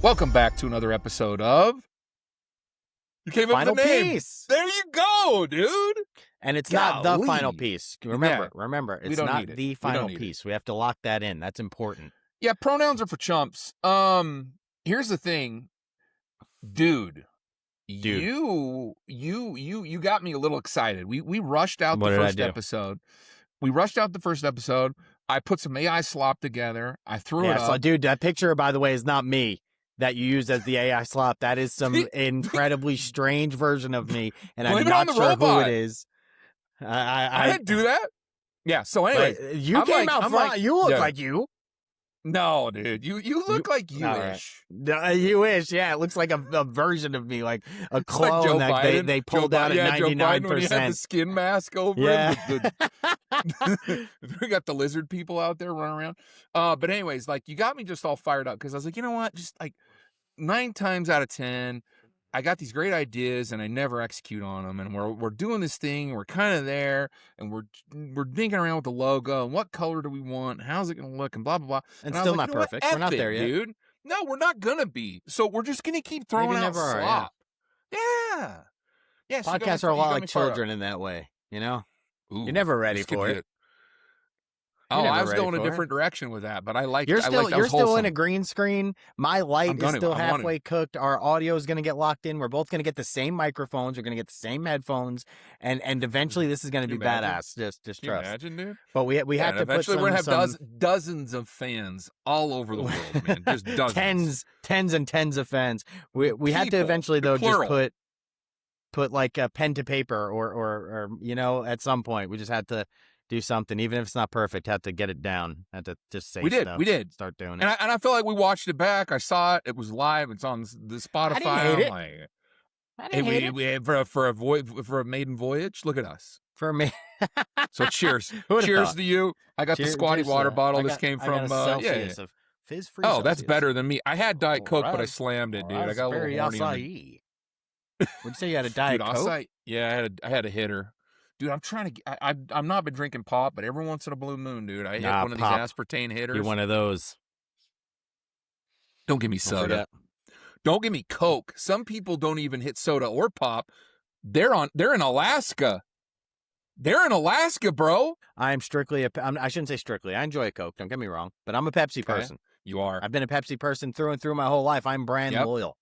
Welcome back to another episode of You Came Up Final with the Name. Piece. There you go, dude. And it's not the Golly. final piece. Remember, it's don't not need it. the We final don't need piece. We have to lock that in. That's important. Yeah, pronouns are for chumps. Here's the thing, dude. You got me a little excited. We rushed out the first episode. We rushed out the first episode. I put some AI slop together. I threw it up. So, dude, that picture, by the way, is not me that you used as the AI slop. That is some incredibly strange version of me, and I'm not sure who it is. I didn't do that. Yeah. So anyway, you came out front. You look like you. No, dude. You look like you-ish. Right. You-ish, yeah. It looks like a version of me, like a clone that they pulled out at 99%. Joe Biden when he had the skin mask over him. We got the lizard people out there running around. But anyways, like, you got me just all fired up because I was like, you know what? Just like 9 times out of 10, I got these great ideas and I never execute on them. And we're doing this thing. We're kind of there, and we're thinking around with the logo and what color do we want? How's it going to look? And blah blah blah. And still not perfect. We're not there yet, dude. No, we're not gonna be. So we're just gonna keep throwing out slop. Yeah. Podcasts are a lot like children in that way. You know, you're never ready for it. I was going a different direction with that, but I like. You're still in a green screen. My light is still halfway cooked. Our audio is going to get locked in. We're both going to get the same microphones. We're going to get the same headphones, and eventually this is going to be badass. Just trust. Imagine, dude. But we have to eventually put we're going to have dozens of fans all over the world, man. Just dozens, tens and tens of fans. We have to eventually though just put like a pen to paper or at some point we just had to do something, even if it's not perfect. Have to get it down. Had to just say we did start doing it. And I feel like we watched it back. I saw it. It was live. It's on the Spotify. I didn't hate it. For a maiden voyage. Look at us. For me. So cheers. Cheers to you. I got the Squatty water bottle. This came from Fizz free. Oh, that's better than me. I had Diet Coke, but I slammed it, dude. I got a little horny. What'd you say? You had a Diet Coke? Yeah, I had a hitter. Dude, I'm trying to. I've not been drinking pop, but every once in a blue moon, dude, I hit one of these aspartame hitters. You're one of those. Don't give me soda. Don't give me Coke. Some people don't even hit soda or pop. They're in Alaska. They're in Alaska, bro. I'm strictly I shouldn't say strictly. I enjoy a Coke. Don't get me wrong, but I'm a Pepsi person. You are. I've been a Pepsi person through and through my whole life. I'm brand loyal.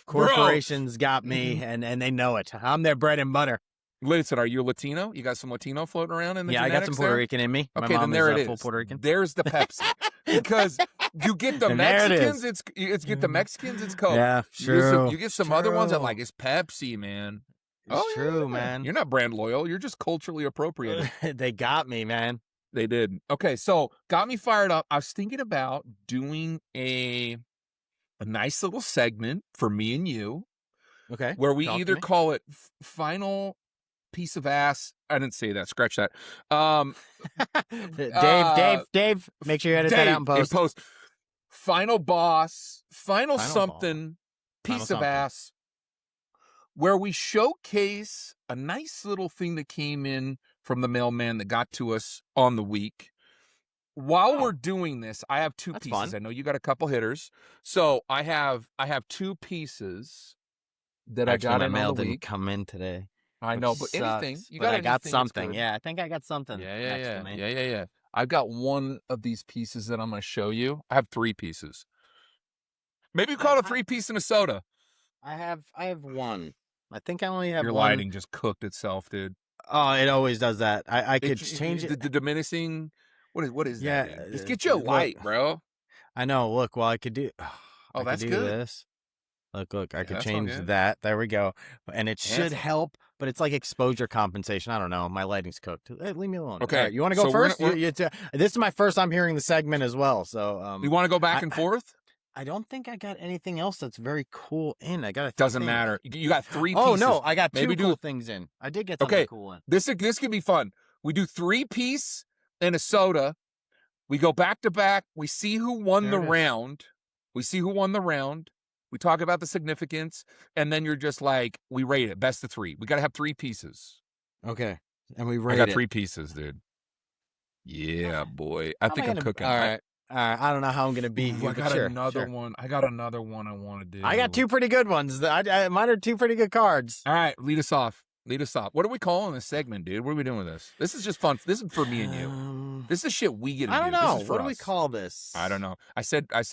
Corporations got me, and they know it. I'm their bread and butter. Listen, are you Latino? You got some Latino floating around in the genetics? I got some Puerto Rican in me. Okay, then there it is. Full Puerto Rican. There's the Pepsi. Because you get the Mexicans, it's get the Mexicans, it's Coke. Yeah, true. You get some other ones that it's Pepsi, man. It's true, man. You're not brand loyal. You're just culturally appropriated. They got me, man. They did. Okay, so got me fired up. I was thinking about doing a nice little segment for me and you. Okay. Where we either call it final piece of ass. I didn't say that. Scratch that. Dave, make sure you edit that out in post. Final boss, final something, piece of ass, where we showcase a nice little thing that came in from the mailman that got to us on the week. While we're doing this, I have 2 pieces. Fun. I know you got a couple hitters. So I have 2 pieces that I got in mail the week. Didn't come in today. I know, but anything. I got something. Yeah, I think I got something. Yeah. I've got one of these pieces that I'm going to show you. I have 3 pieces. Maybe call it a 3-piece and a soda. I have one. I think I only have Your one. lighting just cooked itself, dude. Oh, it always does that. I could change it. The diminishing. What is that? Yeah, just get you a light, bro. I know. Look, well, I could do. Oh, that's good. This. Look, I could change that. There we go. And it should help, but it's like exposure compensation. I don't know. My lighting's cooked. Hey, leave me alone. Okay. Right, you want to go first? This is my first time hearing the segment as well. So you want to go back and forth? I don't think I got anything else that's very cool in. I got a Doesn't matter. You got 3 pieces. Oh, no. I got 2 cool things in. I did get something cool in. This could be fun. We do 3-piece and a soda. We go back to back. We see who won the round. We talk about the significance, and then you're just like, we rate it. Best of 3. We got to have 3 pieces. Okay. And we rate it. I got 3 pieces, dude. Yeah, boy. I think I'm cooking. All right. I don't know how I'm gonna beat you. I got sure, another one. I got another one I want to do. I got two pretty good ones. Mine are two pretty good cards. All right, lead us off. What are we calling this segment, dude? What are we doing with this? This is just fun. This is for me and you. This is shit we get to do. I don't know. This is for what us. do we call this? I don't know. I said a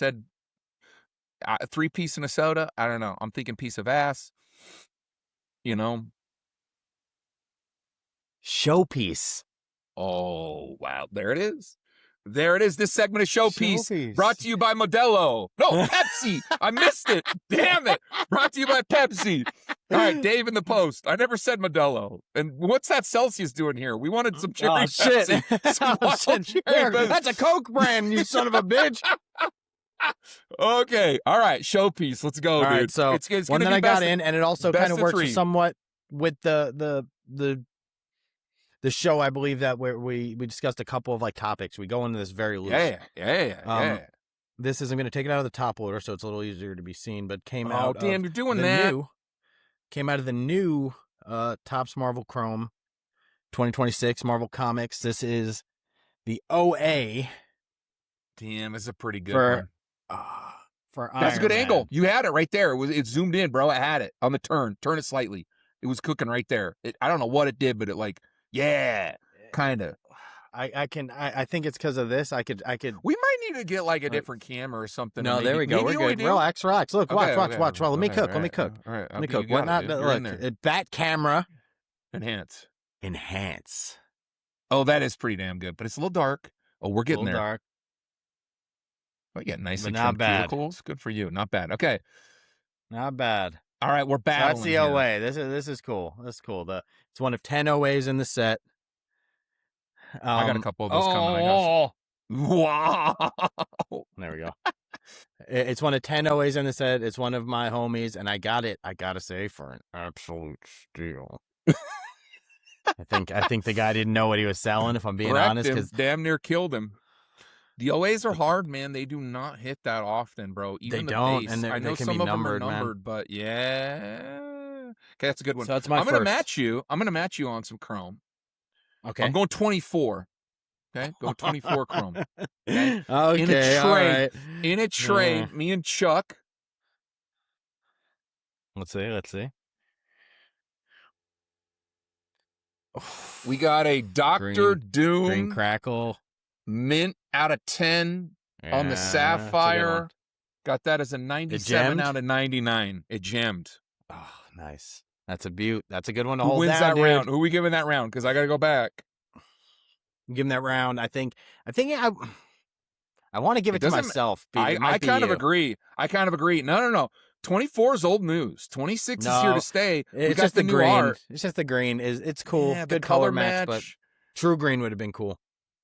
3-piece and a soda. I don't know. I'm thinking piece of ass. You know. Showpiece. Oh, wow. There it is. There it is. This segment is Showpiece. Brought to you by Modelo. No, Pepsi. I missed it. Damn it. Brought to you by Pepsi. All right, Dave in the post. I never said Modelo. And what's that Celsius doing here? We wanted some cherry Pepsi. Shit. That's a Coke brand, you son of a bitch. Okay. All right. Showpiece. Let's go, All dude. right, so it's one that I got in, and it also kind of works somewhat with the show. I believe that where we discussed a couple of like topics. We go into this very loose. Yeah. This is, I'm going to take it out of the top order, so it's a little easier to be seen, but came out. Oh, damn, you're doing that. Came out of the new Topps Marvel Chrome 2026 Marvel Comics. This is the OA. Damn, it's a pretty good one. For That's a good Iron angle. Man. You had it right there. It zoomed in, bro. I had it on the turn. Turn it slightly. It was cooking right there. I don't know what it did, but it kind of. I think it's because of this. I could. We might need to get like a different camera or something. No, there we go. We're good. Relax. Look, watch. Let me cook. Let me cook. What not? Look, bat camera. Enhance. Oh, that is pretty damn good, but it's a little dark. Oh, we're getting there. Dark. Oh, yeah, nice and not bad. Cuticles. Good for you. Not bad. Okay. Not bad. All right, we're battling. So that's the OA. This is cool. It's one of 10 OAs in the set. I got a couple of those coming. I guess. Wow. There we go. It's one of 10 OAs in the set. It's one of my homies, and I got it. I gotta say, for an absolute steal. I think the guy didn't know what he was selling. If I'm being honest, because damn near killed him. The OAs are hard, man. They do not hit that often, bro. Even they don't, base. and I know they can some be of numbered, them are numbered, man. but yeah. Okay, that's a good one. So that's my I'm gonna match you. I'm gonna match you on some chrome. Okay. I'm going 24. Okay, go 24 chrome. Okay. Okay. In a tray. All right. In a tray. Me and Chuck. Let's see. We got a Dr. Doom Green Crackle mint out of 10 on the Sapphire. Got that as a 97 out of 99. It gemmed. Oh, nice. That's a beaut. That's a good one to Who hold wins down, that dude. round? Who are we giving that round? Because I got to go back. Give him that round. I think I want to give it to myself. I kind of agree. No. 24 is old news. 26 is here to stay. It's just the green. Art. It's just the green. It's cool. Yeah, good color match, but true green would have been cool.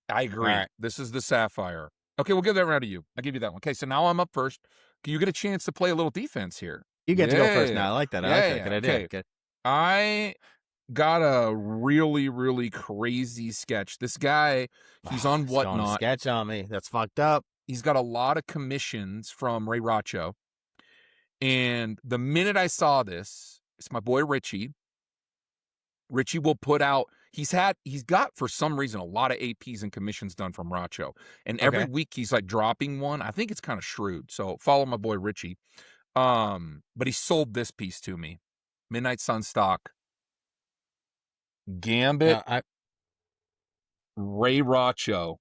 I agree. Right. This is the Sapphire. Okay, we'll give that round to you. I'll give you that one. Okay, so now I'm up first. You get a chance to play a little defense here. You get to go first now. I like that. I like that. Good idea. Okay. Good. I got a really, really crazy sketch. This guy, he's on Whatnot. Sketch on me. That's fucked up. He's got a lot of commissions from Ray Racho. And the minute I saw this, it's my boy Richie. Richie will put out, he's got for some reason a lot of APs and commissions done from Racho. And every week he's like dropping one. I think it's kind of shrewd. So follow my boy Richie. But he sold this piece to me. Midnight Sun stock. Gambit. Ray Racho.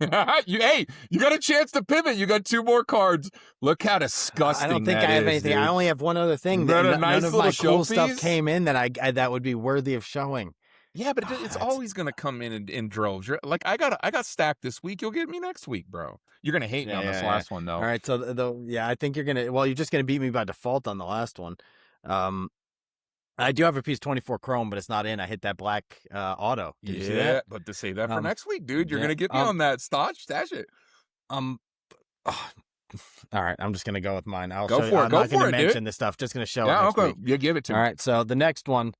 You got a chance to pivot. You got 2 more cards. Look how disgusting. I don't think I have anything. Dude. I only have one other thing. None of my cool stuff came in that would be worthy of showing. Yeah, but it's always gonna come in droves. Like I got stacked this week. You'll get me next week, bro. You're gonna hate me on this last one though. All right, so I think you're gonna. Well, you're just gonna beat me by default on the last one. I do have a piece 24 chrome, but it's not in. I hit that black auto. Did you see that? But to save that for next week, dude, you're gonna get me on that stash it. All right, I'm just gonna go with mine. Go for it. I'm not gonna mention this stuff. Just gonna show it next week. Yeah, give it to me. All right, so the next one.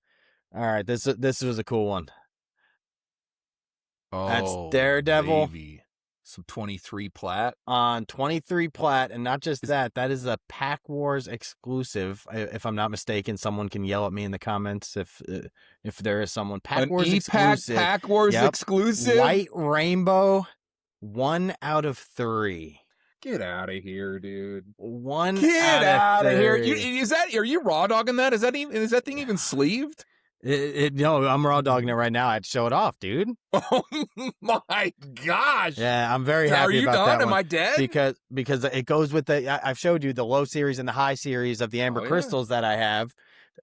All right, this was a cool one. Oh, that's Daredevil. Baby. Some 23 plat. On 23 plat, and not just that is a Pack Wars exclusive. If I'm not mistaken, someone can yell at me in the comments if there is someone. Pack Wars exclusive. Pack Wars exclusive. White rainbow 1 out of 3. Get out of here, dude. Get out of here. Are you raw dogging that? Is that thing even sleeved? No, I'm raw dogging it right now. I had to show it off, dude. Oh my gosh. Yeah, I'm very happy Are you about done? that Am one. I dead? Because it goes with I've showed you the low series and the high series of the amber crystals that I have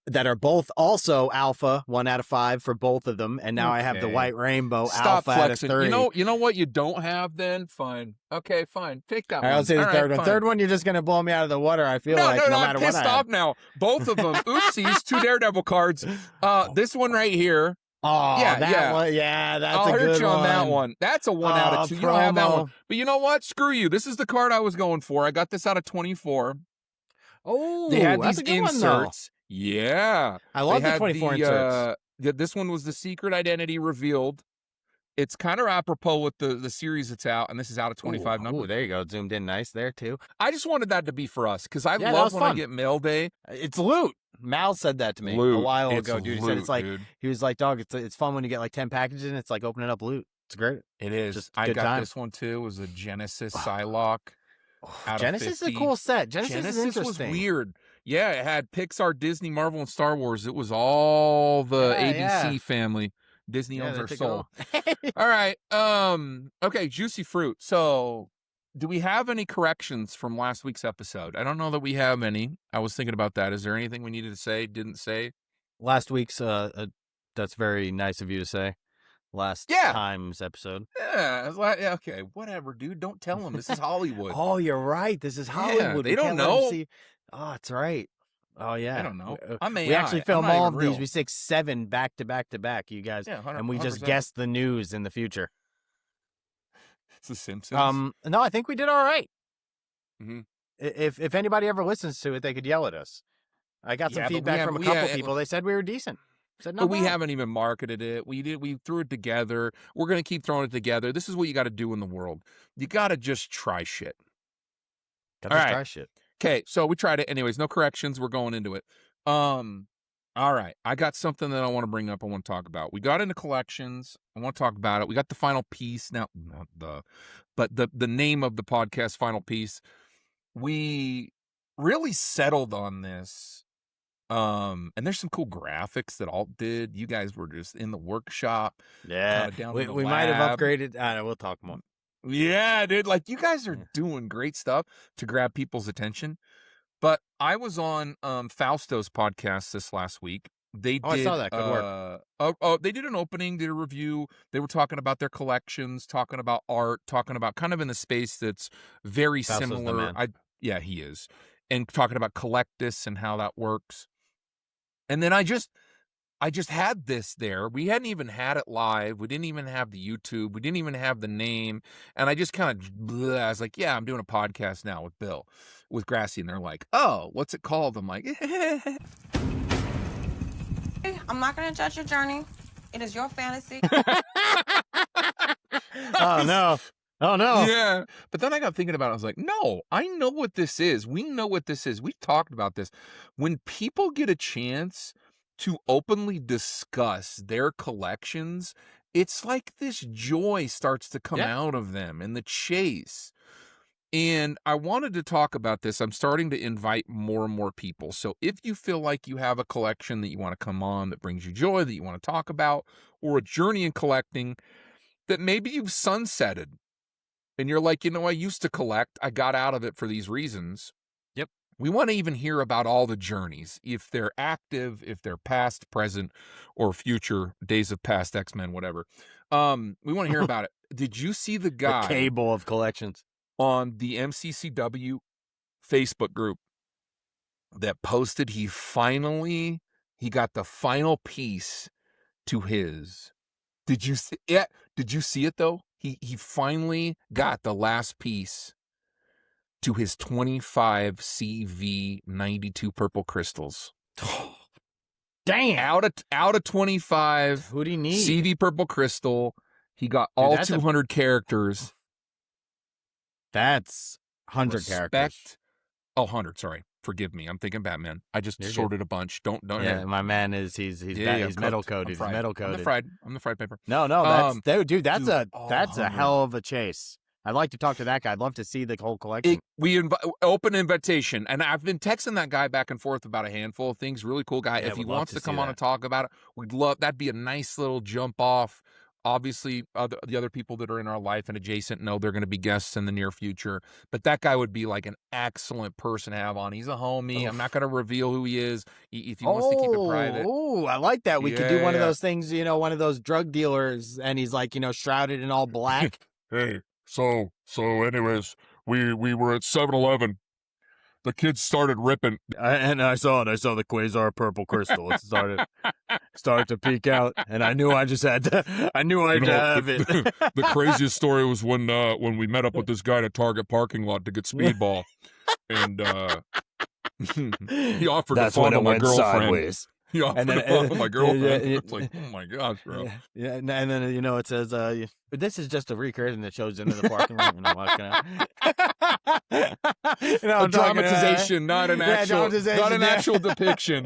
that are both also alpha 1 out of 5 for both of them. And now I have the white rainbow alpha flexing. out of 3. You know what you don't have then? Fine. Okay, fine. Take that one. I'll say the third one. Third one, you're just going to blow me out of the water. I feel no matter what. I'm pissed off now. Both of them. Oopsies, 2 Daredevil cards. This one right here. Oh, that one. Yeah, that's I'll a good one. hurt you on that one. That's a 1 out of 2. You don't have that one. But you know what? Screw you. This is the card I was going for. I got this out of 24. Oh, they had these that's a good inserts. One, though. Yeah. I love the 24 inserts. This one was the secret identity revealed. It's kind of apropos with the series that's out, and this is out of 25 numbers. Oh, there you go. Zoomed in nice there, too. I just wanted that to be for us, because I love when I get mail day. It's loot. Mal said that to me a while ago, dude. He said it's like, he was like, dog, it's fun when you get like 10 packages, and it's like opening up loot. It's great. It is. I got this one, too. It was a Genesis Psylocke. Genesis is a cool set. Genesis is interesting. Was weird. Yeah, it had Pixar, Disney, Marvel, and Star Wars. It was all the ABC family. Disney owns our soul. All right. Okay, Juicy Fruit. So, do we have any corrections from last week's episode? I don't know that we have any. I was thinking about that. Is there anything we needed to say, didn't say? Last week's, that's very nice of you to say. Last time's episode. Yeah, okay, whatever, dude. Don't tell them. This is Hollywood. Oh, you're right. This is Hollywood. They don't know. Oh, that's right. Oh, yeah. I don't know. We actually film all of these. We stick 7 back to back to back, you guys. Yeah, and we just guess the news in the future. It's The Simpsons. No, I think we did all right. Mm-hmm. If anybody ever listens to it, they could yell at us. I got some feedback from a couple people. They said we were decent. But we haven't even marketed it. We threw it together. We're going to keep throwing it together. This is what you got to do in the world. You got to just try shit. Try shit. Okay, so we tried it. Anyways, no corrections. We're going into it. All right. I got something that I want to bring up. I want to talk about. We got into collections. I want to talk about it. We got the final piece. Now, but the name of the podcast, Final Piece. We really settled on this. And there's some cool graphics that Alt did. You guys were just in the workshop. Yeah. We might have upgraded. I know, we'll talk more. Yeah, dude. Like, you guys are doing great stuff to grab people's attention. But I was on Fausto's podcast this last week. I saw that. Good work. They did an opening, did a review. They were talking about their collections, talking about art, talking about kind of in the space that's very Fausto's similar. Yeah, he is. And talking about Collectus and how that works. And then I just had this there. We hadn't even had it live. We didn't even have the YouTube. We didn't even have the name. And I just kind of, I was like, yeah, I'm doing a podcast now with Bill, with Grassy. And they're like, oh, what's it called? I'm like, I'm not going to judge your journey. It is your fantasy. Oh, no. Oh, no. Yeah. But then I got thinking about it. I was like, no, I know what this is. We know what this is. We've talked about this. When people get a chance to openly discuss their collections, it's like this joy starts to come out of them and the chase. And I wanted to talk about this. I'm starting to invite more and more people. So if you feel like you have a collection that you want to come on that brings you joy, that you want to talk about, or a journey in collecting that maybe you've sunsetted, and you're like, I used to collect. I got out of it for these reasons. Yep. We want to even hear about all the journeys, if they're active, if they're past, present, or future, Days of Past, X-Men, whatever. We want to hear about it. Did you see the guy? The cable of collections. On the MCCW Facebook group that posted he got the final piece to his. Did you see it? Did you see it though? He finally got the last piece to his 25 CV92 purple crystals. Damn. Out of 25 Who'd he need? CV purple crystal. He got all 200 characters. That's 100 characters. Oh, 100, sorry. Forgive me. I'm thinking Batman. I just sorted a bunch. Don't. Yeah, my man is he's metal coated. He's metal coated. I'm the fried paper. No, that's dude. That's a hell of a chase. I'd like to talk to that guy. I'd love to see the whole collection. Open invitation, and I've been texting that guy back and forth about a handful of things. Really cool guy. Yeah, if he would love wants to to come see on that. and talk about it, we'd love. That'd be a nice little jump off. Obviously, the other people that are in our life and adjacent know they're going to be guests in the near future. But that guy would be like an excellent person to have on. He's a homie. I'm not going to reveal who he is if he wants to keep it private. Oh, I like that. We could do one of those things, one of those drug dealers, and he's like, shrouded in all black. Hey, so anyways, we were at 7-Eleven. The kids started ripping. And I saw it. I saw the quasar purple crystal. It started to peek out, and I knew I just had to. I knew I'd have it. The craziest story was when we met up with this guy at a Target parking lot to get speedball, and he offered to follow my girlfriend. Sideways. He offered to follow my girlfriend. It's like, oh my gosh, bro. Yeah, and then it says, this is just a recursion that shows into the parking lot when I'm walking out. A dramatization, not an actual depiction.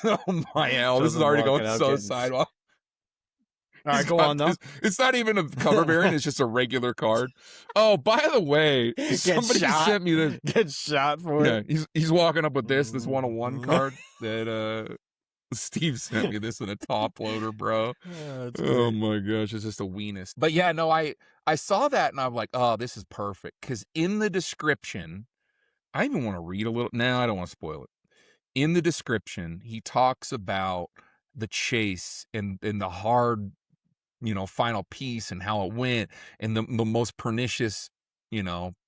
Oh my hell, this is already going so sideways. All right, go on though. It's not even a cover variant; it's just a regular card. Oh, by the way, somebody sent me this. Get shot for it. Yeah, he's walking up with this 101 card that Steve sent me this in a top loader, bro. Oh my gosh, it's just a weenus. But yeah, no, I saw that and I'm like, oh, this is perfect because in the description, I even want to read a little. No, I don't want to spoil it. In the description, he talks about the chase and the hard, final piece and how it went and the most pernicious,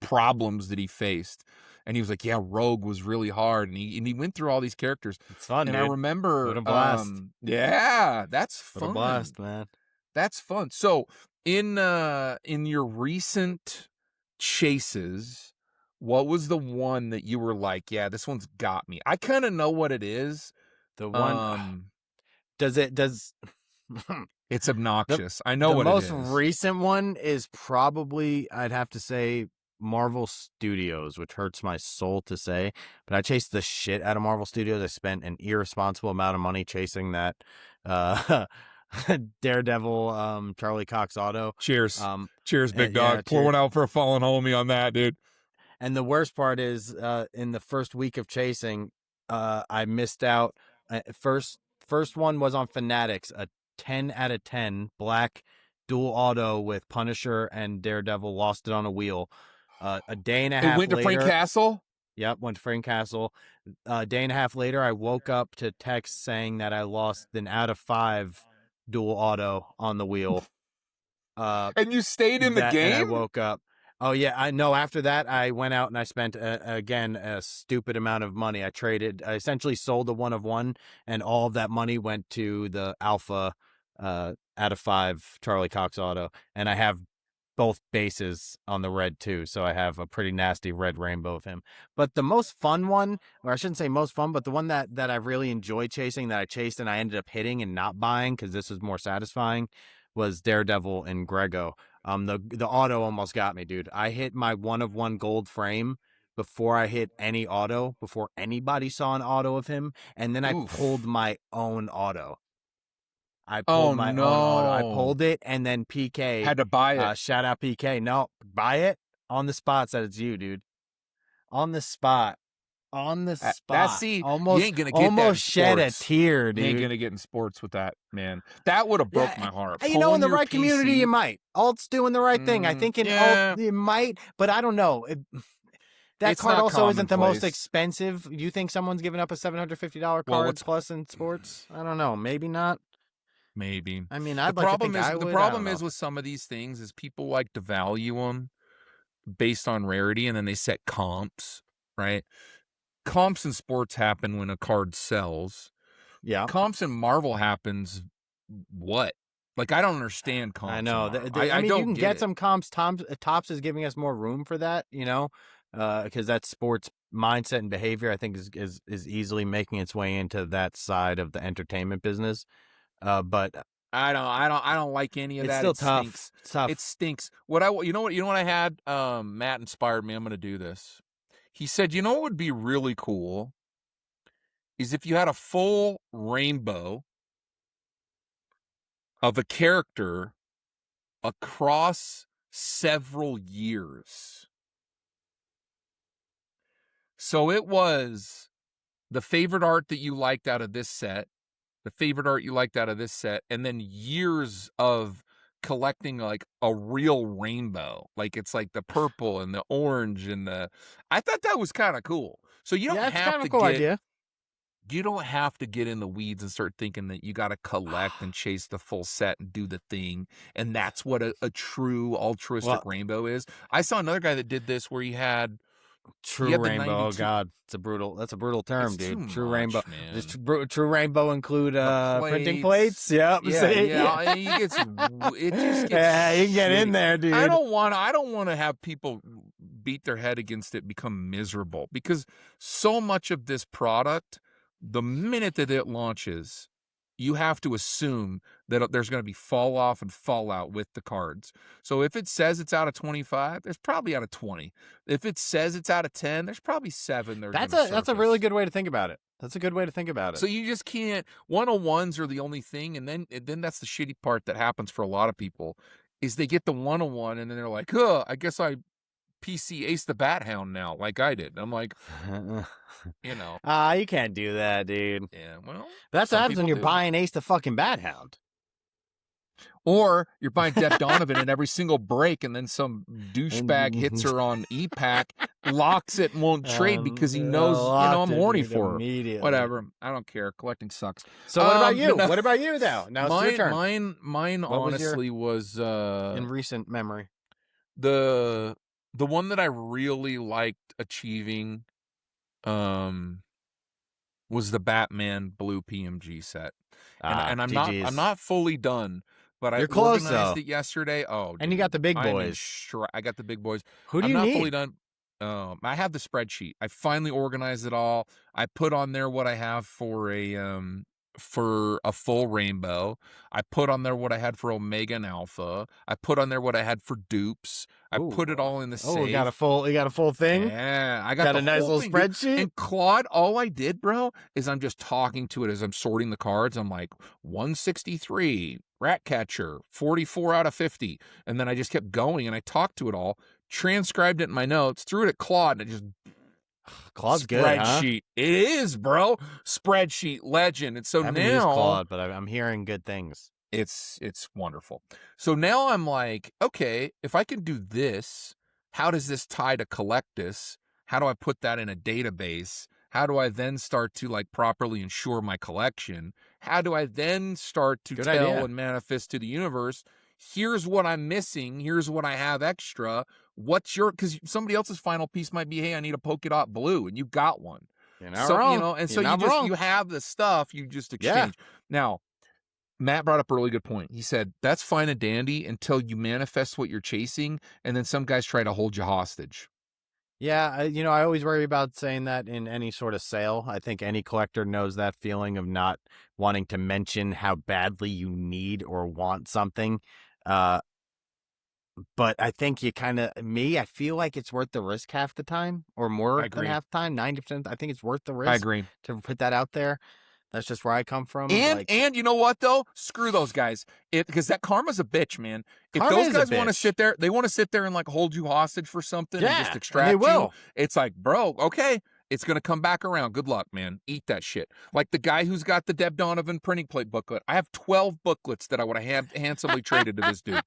problems that he faced. And he was like, yeah, Rogue was really hard. And he went through all these characters. It's fun, and dude. I remember, what a blast. Yeah, that's fun. What a blast, man. That's fun. So in your recent chases, what was the one that you were like, yeah, this one's got me? I kind of know what it is. The one, does it's obnoxious. I know what it is. The most recent one is probably, I'd have to say, Marvel Studios, which hurts my soul to say, but I chased the shit out of Marvel Studios. I spent an irresponsible amount of money chasing that Daredevil Charlie Cox auto. Cheers. Cheers, big dog. Yeah, pour one out for a fallen homie on that, dude. And the worst part is, in the first week of chasing, I missed out. First one was on Fanatics, a 10 out of 10 black dual auto with Punisher and Daredevil. Lost it on a wheel. A day and a half later. It went to Frank Castle? Yep, went to Frank Castle. A day and a half later, I woke up to text saying that I lost an out of 5 dual auto on the wheel. And you stayed in the game? And I woke up. Oh, yeah, I know. After that, I went out and I spent, again, a stupid amount of money. I essentially sold the 1 of 1, and all of that money went to the Alpha out of 5 Charlie Cox auto. And I have both bases on the red, too, so I have a pretty nasty red rainbow of him. But the most fun one, or I shouldn't say most fun, but the one that I really enjoyed chasing, that I chased and I ended up hitting and not buying because this was more satisfying, was Daredevil and Grego. The auto almost got me, dude. I hit my 1 of 1 gold frame before I hit any auto, before anybody saw an auto of him, and then I pulled my own auto. I pulled my own auto. I pulled it, and then PK had to buy it. Shout out PK. No, buy it on the spot. Said it's you, dude. On the spot. On the spot. See, almost, you ain't gonna get almost that shed a tear, dude. You ain't gonna get in sports with that, man. That would have broke my heart. In the right community, you might. Alt's doing the right thing. I think in Alt, you might, but I don't know. That card also isn't the most expensive. You think someone's giving up a $750 card plus in sports? I don't know. Maybe not. Maybe. I mean, the problem is with some of these things is people like to value them based on rarity, and then they set comps, right? Comps in sports happen when a card sells. Yeah. Comps in Marvel happens what? Like, I don't understand comps. I know. I mean, you can get some comps. Topps is giving us more room for that, because that sports mindset and behavior, I think, is easily making its way into that side of the entertainment business. But I don't like any of that. Still tough. Stinks. It's tough. It stinks. You know what I had? Matt inspired me. I'm going to do this. He said, what would be really cool is if you had a full rainbow of a character across several years. So it was the favorite art that you liked out of this set, and then years of collecting like a real rainbow. Like it's like the purple and the orange and I thought that was kind of cool. So you don't it's have kind of to a cool idea. You don't have to get in the weeds and start thinking that you got to collect and chase the full set and do the thing. And that's what a true altruistic rainbow is. I saw another guy that did this where he had true rainbow. Oh God, that's a brutal term, dude. True rainbow. Man. Does true rainbow include printing plates? Yep. Yeah. It just gets yeah, you can get in there, dude. I don't want to have people beat their head against it, become miserable, because so much of this product, the minute that it launches, you have to assume that there's going to be fall off and fallout with the cards. So if it says it's out of 25, there's probably out of 20. If it says it's out of 10, there's probably 7. That's a really good way to think about it. That's a good way to think about it. So you just can't. 101s are the only thing, and then that's the shitty part that happens for a lot of people, is they get the 101 and then they're like, I guess I PC Ace the Bat Hound now, like I did. I'm like, you can't do that, dude. Yeah, well, that's what happens when you're buying Ace the fucking Bat Hound. Or you're buying Deb Donovan in every single break, and then some douchebag hits her on E-Pack, locks it, and won't trade because he knows, I'm horny for her. Whatever. I don't care. Collecting sucks. So what about you? What about you, though? Now it's your turn. Mine honestly was in recent memory. The one that I really liked achieving was the Batman Blue PMG set. And I'm not fully done, but I organized it yesterday. Oh, dude, and you got the big boys. I got the big boys. Who do you need? I'm not fully done. I have the spreadsheet. I finally organized it all. I put on there what I have for a full rainbow. I put on there what I had for Omega and Alpha. I put on there what I had for dupes. I put it all in the safe. You got a full thing? Yeah, I got a nice little spreadsheet. And Claude, all I did, bro, is I'm just talking to it as I'm sorting the cards. I'm like 163, Ratcatcher, 44 out of 50. And then I just kept going and I talked to it all, transcribed it in my notes, threw it at Claude, and it just Claude's good, huh? Spreadsheet. It is, bro. Spreadsheet legend. And so I haven't now used Claude, but I'm hearing good things. It's wonderful. So now I'm like, okay, if I can do this, how does this tie to Collectus? How do I put that in a database? How do I then start to like properly insure my collection? How do I then start to tell and manifest to the universe, here's what I'm missing, here's what I have extra. Because somebody else's final piece might be, hey, I need a polka dot blue, and you got one. You're not wrong. And so you have the stuff, you just exchange. Now, Matt brought up a really good point. He said, that's fine and dandy until you manifest what you're chasing, and then some guys try to hold you hostage. Yeah, I always worry about saying that in any sort of sale. I think any collector knows that feeling of not wanting to mention how badly you need or want something. But I think I feel like it's worth the risk half the time, or more than half the time, 90%. I think it's worth the risk. I agree. To put that out there. That's just where I come from. And you know what, though? Screw those guys. Because that karma's a bitch, man. If those guys want to sit there, they want to sit there and like hold you hostage for something and just extract they will. It's like, bro, okay, it's going to come back around. Good luck, man. Eat that shit. Like the guy who's got the Deb Donovan printing plate booklet. I have 12 booklets that I would have handsomely traded to this dude.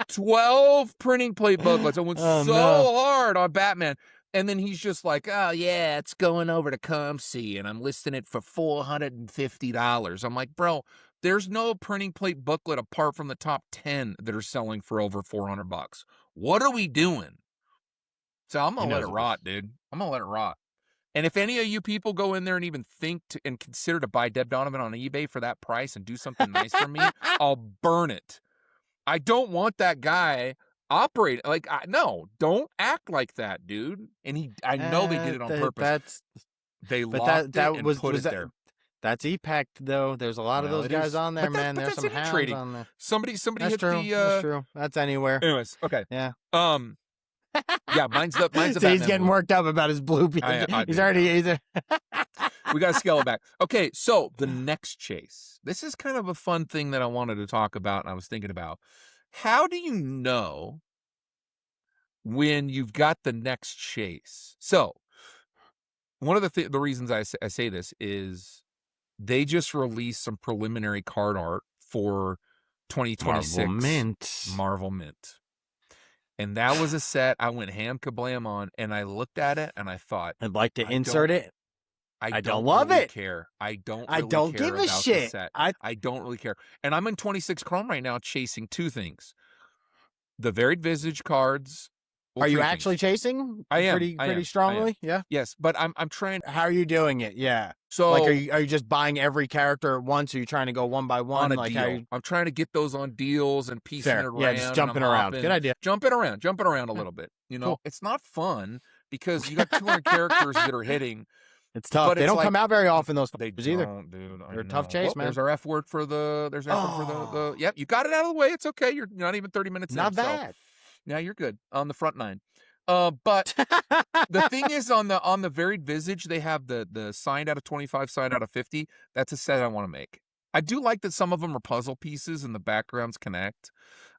12 printing plate booklets. I went hard on Batman. And then he's just like, oh, yeah, it's going over to ComC, and I'm listing it for $450. I'm like, bro, there's no printing plate booklet apart from the top 10 that are selling for over $400. What are we doing? So I'm going to let it rot, dude. I'm going to let it rot. And if any of you people go in there and even think and consider to buy Deb Donovan on eBay for that price and do something nice for me, I'll burn it. I don't want that guy operate like no, don't act like that, dude. And I know they did it on purpose. They locked it and put it there. That's E-Pack though. There's a lot of those guys on there, man. There's some hounds trading on there. Somebody that's hit true. the. That's true. That's anywhere. Anyways, okay. Yeah. Yeah, mine's the. So he's getting worked up about his blue. He's already. We got to scale it back. Okay, so the next chase. This is kind of a fun thing that I wanted to talk about, and I was thinking about. How do you know when you've got the next chase. So one of the reasons I say this is they just released some preliminary card art for 2026 Marvel Mint. And that was a set I went ham kablam on, and I looked at it and I thought, I'd like to insert it. I don't love really it. care. I don't give a shit. The set. I don't really care. And I'm in 26 Chrome right now chasing two things. The Varied Visage cards. Are you actually chasing? I am. Pretty strongly? Yeah. Yes, but I'm trying. How are you doing it? Yeah. So like, are you just buying every character at once? Or are you trying to go one by one? On a deal. I'm trying to get those on deals and piecing it around. Yeah, just jumping around. Good idea. Jumping around a little bit. You know, It's not fun because you got 200 characters that are hitting. It's tough. They don't come out very often, those they either. Don't, dude. They're a tough chase, man. There's our F word for the. There's our F word for the. Yep, you got it out of the way. It's okay. You're not even 30 minutes in. Not bad. So, yeah, you're good on the front nine. But the thing is, on the Varied Visage, they have the signed out of 25, signed out of 50. That's a set I want to make. I do like that some of them are puzzle pieces and the backgrounds connect.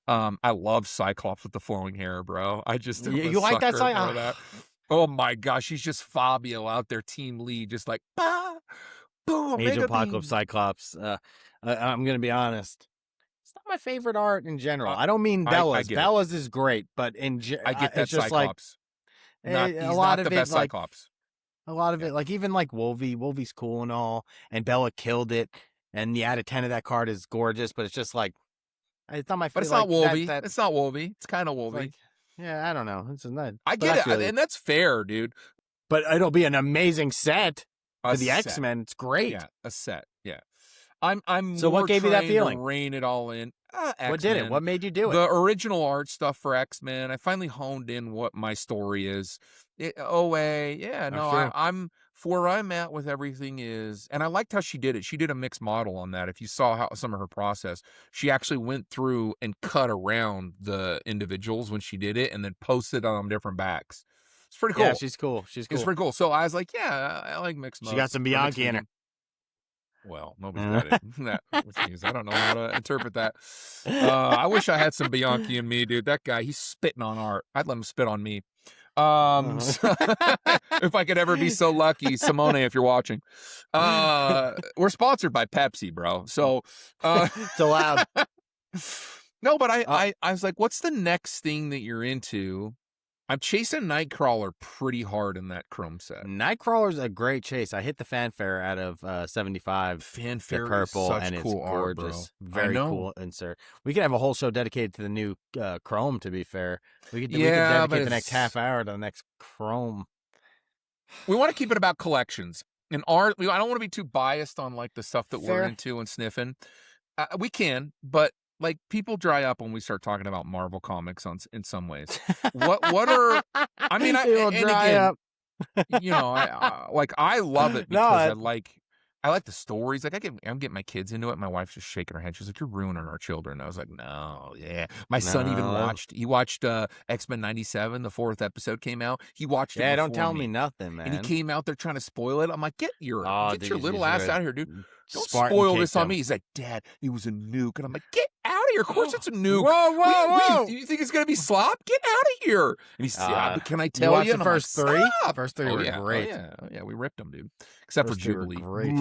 I love Cyclops with the flowing hair, bro. I just you like that Cyclops? Oh my gosh, he's just Fabio out there, team lead, just like bah, boom. Age of Apocalypse Cyclops. I'm gonna be honest. It's not my favorite art in general. I don't mean Bella's. Bella's is great, but I get that it's just Cyclops. Like a lot of the best like, Cyclops. A lot of it, like even like Wolvie. Wolvie's cool and all, and Bella killed it. And the out of 10 of that card is gorgeous, but it's just like it's not my favorite. But it's not Wolvie. It's not Wolvie. It's kind of Wolvie. Like, yeah, I don't know. It's not. I get it, and that's fair, dude. But it'll be an amazing set for the set. X-Men. It's great. Yeah, a set. Yeah. I'm so what gave you that feeling? To rein it all in. What did it? What made you do it? The original art stuff for X-Men. I finally honed in what my story is. I'm for where I'm at with everything is, and I liked how she did it. She did a mixed model on that. If you saw some of her process, she actually went through and cut around the individuals when she did it, and then posted on different backs. It's pretty cool. Yeah, she's cool. It's pretty cool. So I was like, yeah, I like mixed models. She got some Bianchi in her. Well, nobody's got it. I don't know how to interpret that. I wish I had some Bianchi in me, dude. That guy, he's spitting on art. I'd let him spit on me. If I could ever be so lucky, Simone, if you're watching. We're sponsored by Pepsi, bro. So it's allowed. No, but I was like, what's the next thing that you're into? I'm chasing Nightcrawler pretty hard in that Chrome set. Nightcrawler's a great chase. I hit the fanfare out of 75. Fanfare purple, is such and cool it's gorgeous. Art, bro. Very cool insert. We could have a whole show dedicated to the new Chrome, to be fair. We could dedicate the next half hour to the next Chrome. We want to keep it about collections. And art, I don't want to be too biased on like the stuff that we're into and sniffing. We can, but like people dry up when we start talking about Marvel comics in some ways. What are I mean? I love it because I like the stories. Like I'm getting my kids into it. My wife's just shaking her head. She's like, "You're ruining our children." I was like, "No, yeah." My son even watched X-Men '97. The 4th episode came out. He watched it. Yeah, don't tell me nothing, man. And he came out there trying to spoil it. I'm like, "Get your little ass out of here, dude! Don't Spartan spoil this on me." He's like, "Dad, it was a nuke," and I'm like, "Get out of here! Of course it's a nuke. Whoa! You think it's gonna be slop? Get out of here!" And he's, "Can I tell you?" The first three? First three were great. Yeah, we ripped them, dude. Except for Jubilee. Great.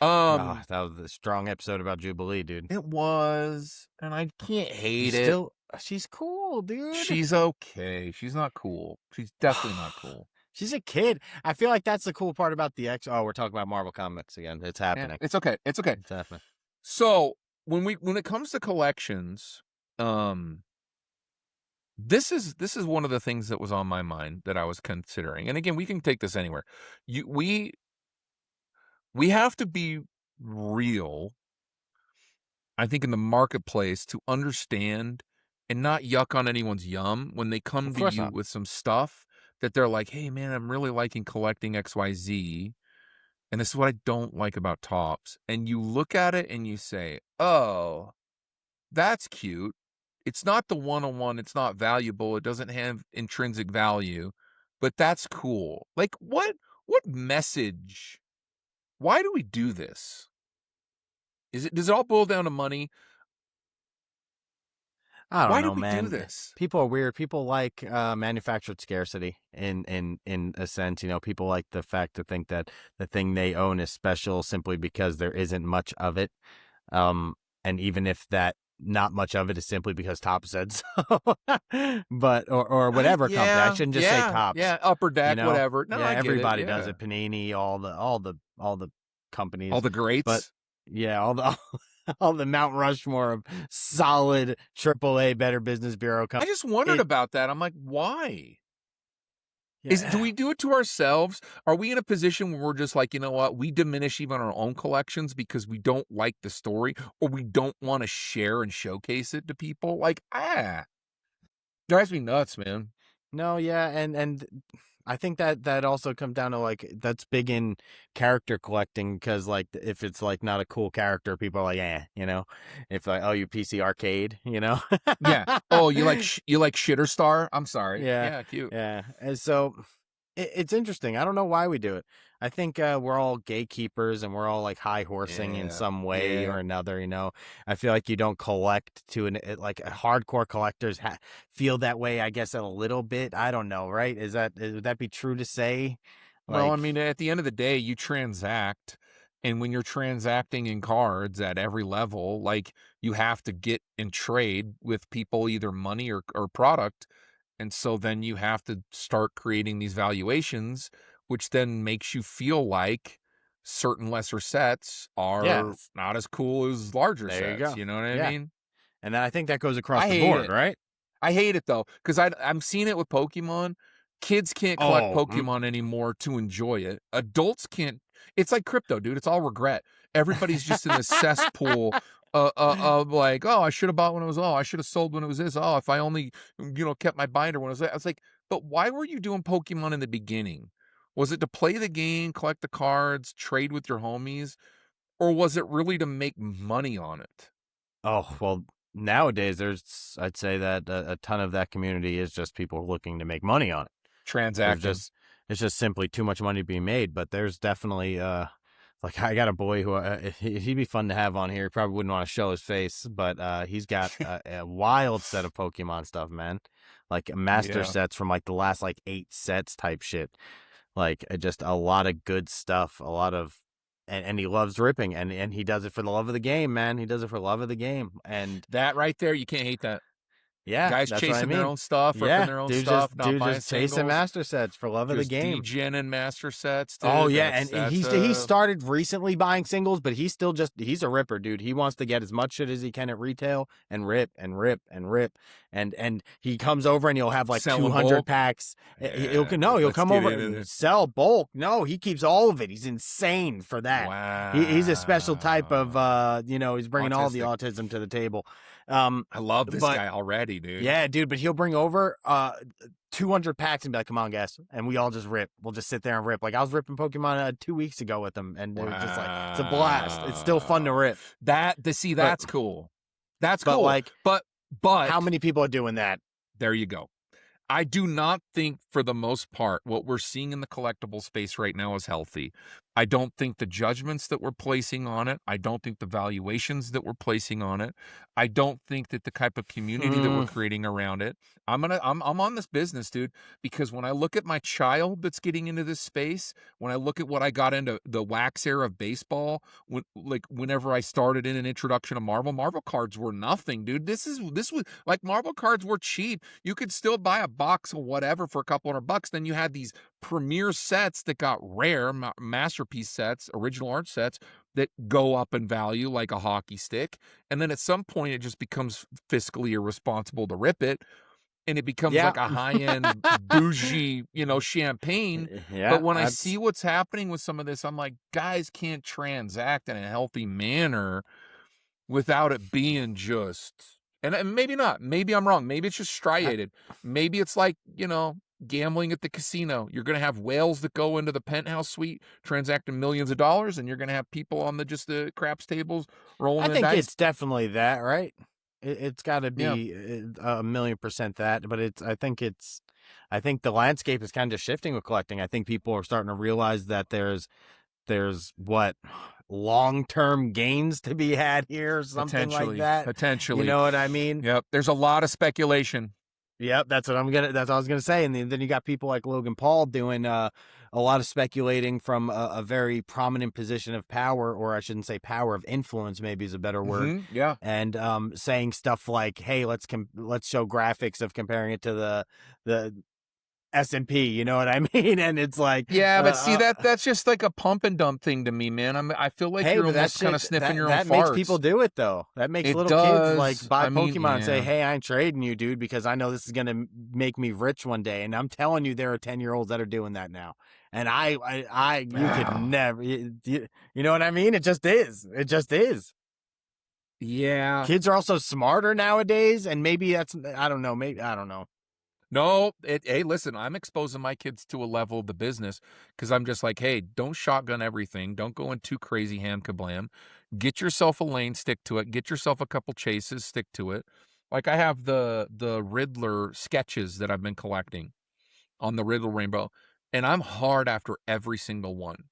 That was a strong episode about Jubilee, dude. It was, and I can't hate it. She's cool, dude. She's okay. She's not cool. She's definitely not cool. She's a kid. I feel like that's the cool part about the X. Oh, we're talking about Marvel Comics again. It's happening. Yeah, it's okay. It's happening. So when it comes to collections, this is one of the things that was on my mind that I was considering. And again, we can take this anywhere. We have to be real, I think, in the marketplace to understand and not yuck on anyone's yum when they come to you with some stuff that they're like, "Hey man, I'm really liking collecting XYZ, and this is what I don't like about Topps." And you look at it and you say, "Oh, that's cute. It's not the one-on-one, it's not valuable, it doesn't have intrinsic value, but that's cool." Like what message? Why do we do this? Does it all boil down to money? I don't Why know, did we do man. this? People are weird. People like manufactured scarcity in a sense. You know, people like the fact to think that the thing they own is special simply because there isn't much of it. And even if that not much of it is simply because Top said so, but or whatever company. I shouldn't just say Tops. Upper You Deck, know, whatever. No, yeah, I get it. everybody does Yeah, it. Panini, all the companies, all the but greats. yeah, all the all the Mount Rushmore of solid AAA Better Business Bureau I companies. just wondered about that. I'm like, why? Do Yeah. we do it to ourselves? Are we in a position where we're just like, you know what? We diminish even our own collections because we don't like the story or we don't want to share and showcase it to people? Like, drives me nuts, man. No, yeah, and I think that also comes down to like that's big in character collecting because like if it's like not a cool character, people are like, you know, if like you PC arcade, you know, Yeah. Oh, you like Shitter Star? I'm sorry. yeah, Yeah, cute. yeah, and so it's interesting. I don't know why we do it. I think we're all gatekeepers and we're all like high horsing in some way or another. You know, I feel like you don't collect to like hardcore collectors feel that way. I guess a little bit. I don't know. Right? Would that be true to say? Well, I Like, mean, at the end of the day, you transact, and when you're transacting in cards at every level, like you have to get and trade with people either money or product. And so then you have to start creating these valuations, which then makes you feel like certain lesser sets are yes, not as cool as larger there you sets. go. You know what I Yeah, mean? and then I think that goes across I the hate board, it. right? I hate it though, because I'm seeing it with Pokemon. Kids can't collect Oh, Pokemon anymore to enjoy it. Adults can't. It's like crypto, dude. It's all regret. Everybody's just in this cesspool of like, oh, I should have bought when it was. Oh, I should have sold when it was this. Oh, if I only, kept my binder when it was that. I was like, but why were you doing Pokemon in the beginning? Was it to play the game, collect the cards, trade with your homies, or was it really to make money on it? oh well. Nowadays, I'd say that a ton of that community is just people looking to make money on it. Transacting. It's just simply too much money being made. But there's definitely like I got a boy who he'd be fun to have on here. He probably wouldn't want to show his face, but he's got a wild set of Pokemon stuff, man. Like master Yeah. sets from like the last like 8 sets type shit. Like just a lot of good stuff, a lot of and he loves ripping and he does it for the love of the game, man. He does it for love of the game. And That right there, you can't hate that. yeah, Guys that's what I chasing their mean. own stuff, ripping Yeah, their own dude stuff, not dude buying just chasing singles, master sets for love of the just game. degening master sets, dude. Oh yeah, That's, and he started recently buying singles, but he's still he's a ripper, dude. He wants to get as much shit as he can at retail and rip and rip and rip, and he comes over and he'll have like Selling 200 bulk? packs. Yeah, He'll let's come get over into and it. sell bulk. No, he keeps all of it. He's insane for that. Wow. He's a special type of he's bringing all the Autistic. autism to the table. I love this but guy already, dude. yeah, dude, but he'll bring over 200 packs and be like, "Come on, guys," and we all just rip. We'll just sit there and rip. Like I was ripping Pokemon 2 weeks ago with them, and it was just like it's a blast. It's still fun to rip. That's cool. That's But cool. like, but how many people are doing that? there you go. I do not think, for the most part, what we're seeing in the collectible space right now is healthy. I don't think the judgments that we're placing on it, I don't think the valuations that we're placing on it, I don't think that the type of community that we're creating around it. I'm on this business, dude, because when I look at my child that's getting into this space, when I look at what I got into the wax era of baseball, whenever I started in an introduction to Marvel cards were nothing, dude. This was like Marvel cards were cheap. You could still buy a box of whatever for a couple $100. Then you had these premier sets that got rare, masterpiece sets, original art sets that go up in value like a hockey stick. And then at some point it just becomes fiscally irresponsible to rip it. And it becomes like a high-end bougie, champagne. Yeah, But when I see what's happening with some of this, I'm like, guys can't transact in a healthy manner without it being just, and maybe not. Maybe I'm wrong. Maybe it's just striated. Maybe it's like, gambling at the casino. You're going to have whales that go into the penthouse suite transacting millions of dollars, and you're going to have people on the craps tables rolling I the think dice. it's definitely that, right? It's got to Yeah. be 1,000,000% that, but I think the landscape is kind of shifting with collecting. I think people are starting to realize that there's there's long-term gains to be had here, or something like that. Potentially. You know what I mean? Yep. There's a lot of speculation. Yep, that's what I was gonna say. And then you got people like Logan Paul doing a lot of speculating from a very prominent position of power, or I shouldn't say power, of influence, maybe is a better word. Yeah. And saying stuff like, "Hey, let's show graphics of comparing it to the S&P," you know what I mean? And it's like, yeah, but see that's just like a pump and dump thing to me, man. I feel like you're almost kind of sniffing your own farts. That makes people do it though. That makes little kids like buy Pokemon and say, "Hey, I ain't trading you, dude, because I know this is gonna make me rich one day." And I'm telling you, there are 10-year-olds that are doing that now. And you could never, you know what I mean? It just is. It just is. Yeah. Kids are also smarter nowadays, and maybe that's, I don't know. No, hey, listen, I'm exposing my kids to a level of the business because I'm just like, hey, don't shotgun everything. Don't go in too crazy ham kablam. Get yourself a lane, stick to it. Get yourself a couple chases, stick to it. Like I have the Riddler sketches that I've been collecting on the Riddler Rainbow, and I'm hard after every single one.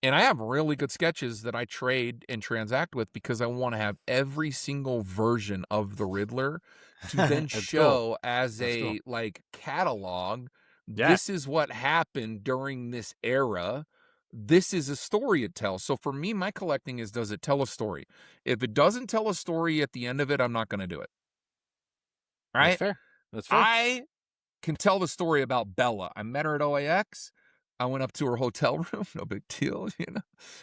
And I have really good sketches that I trade and transact with because I want to have every single version of the Riddler to then show as a like catalog. Yeah. This is what happened during this era. This is a story it tells. So for me, my collecting is, does it tell a story? If it doesn't tell a story at the end of it, I'm not going to do it. Right? That's fair. I can tell the story about Bella. I met her at OAX. I went up to her hotel room, no big deal, you know.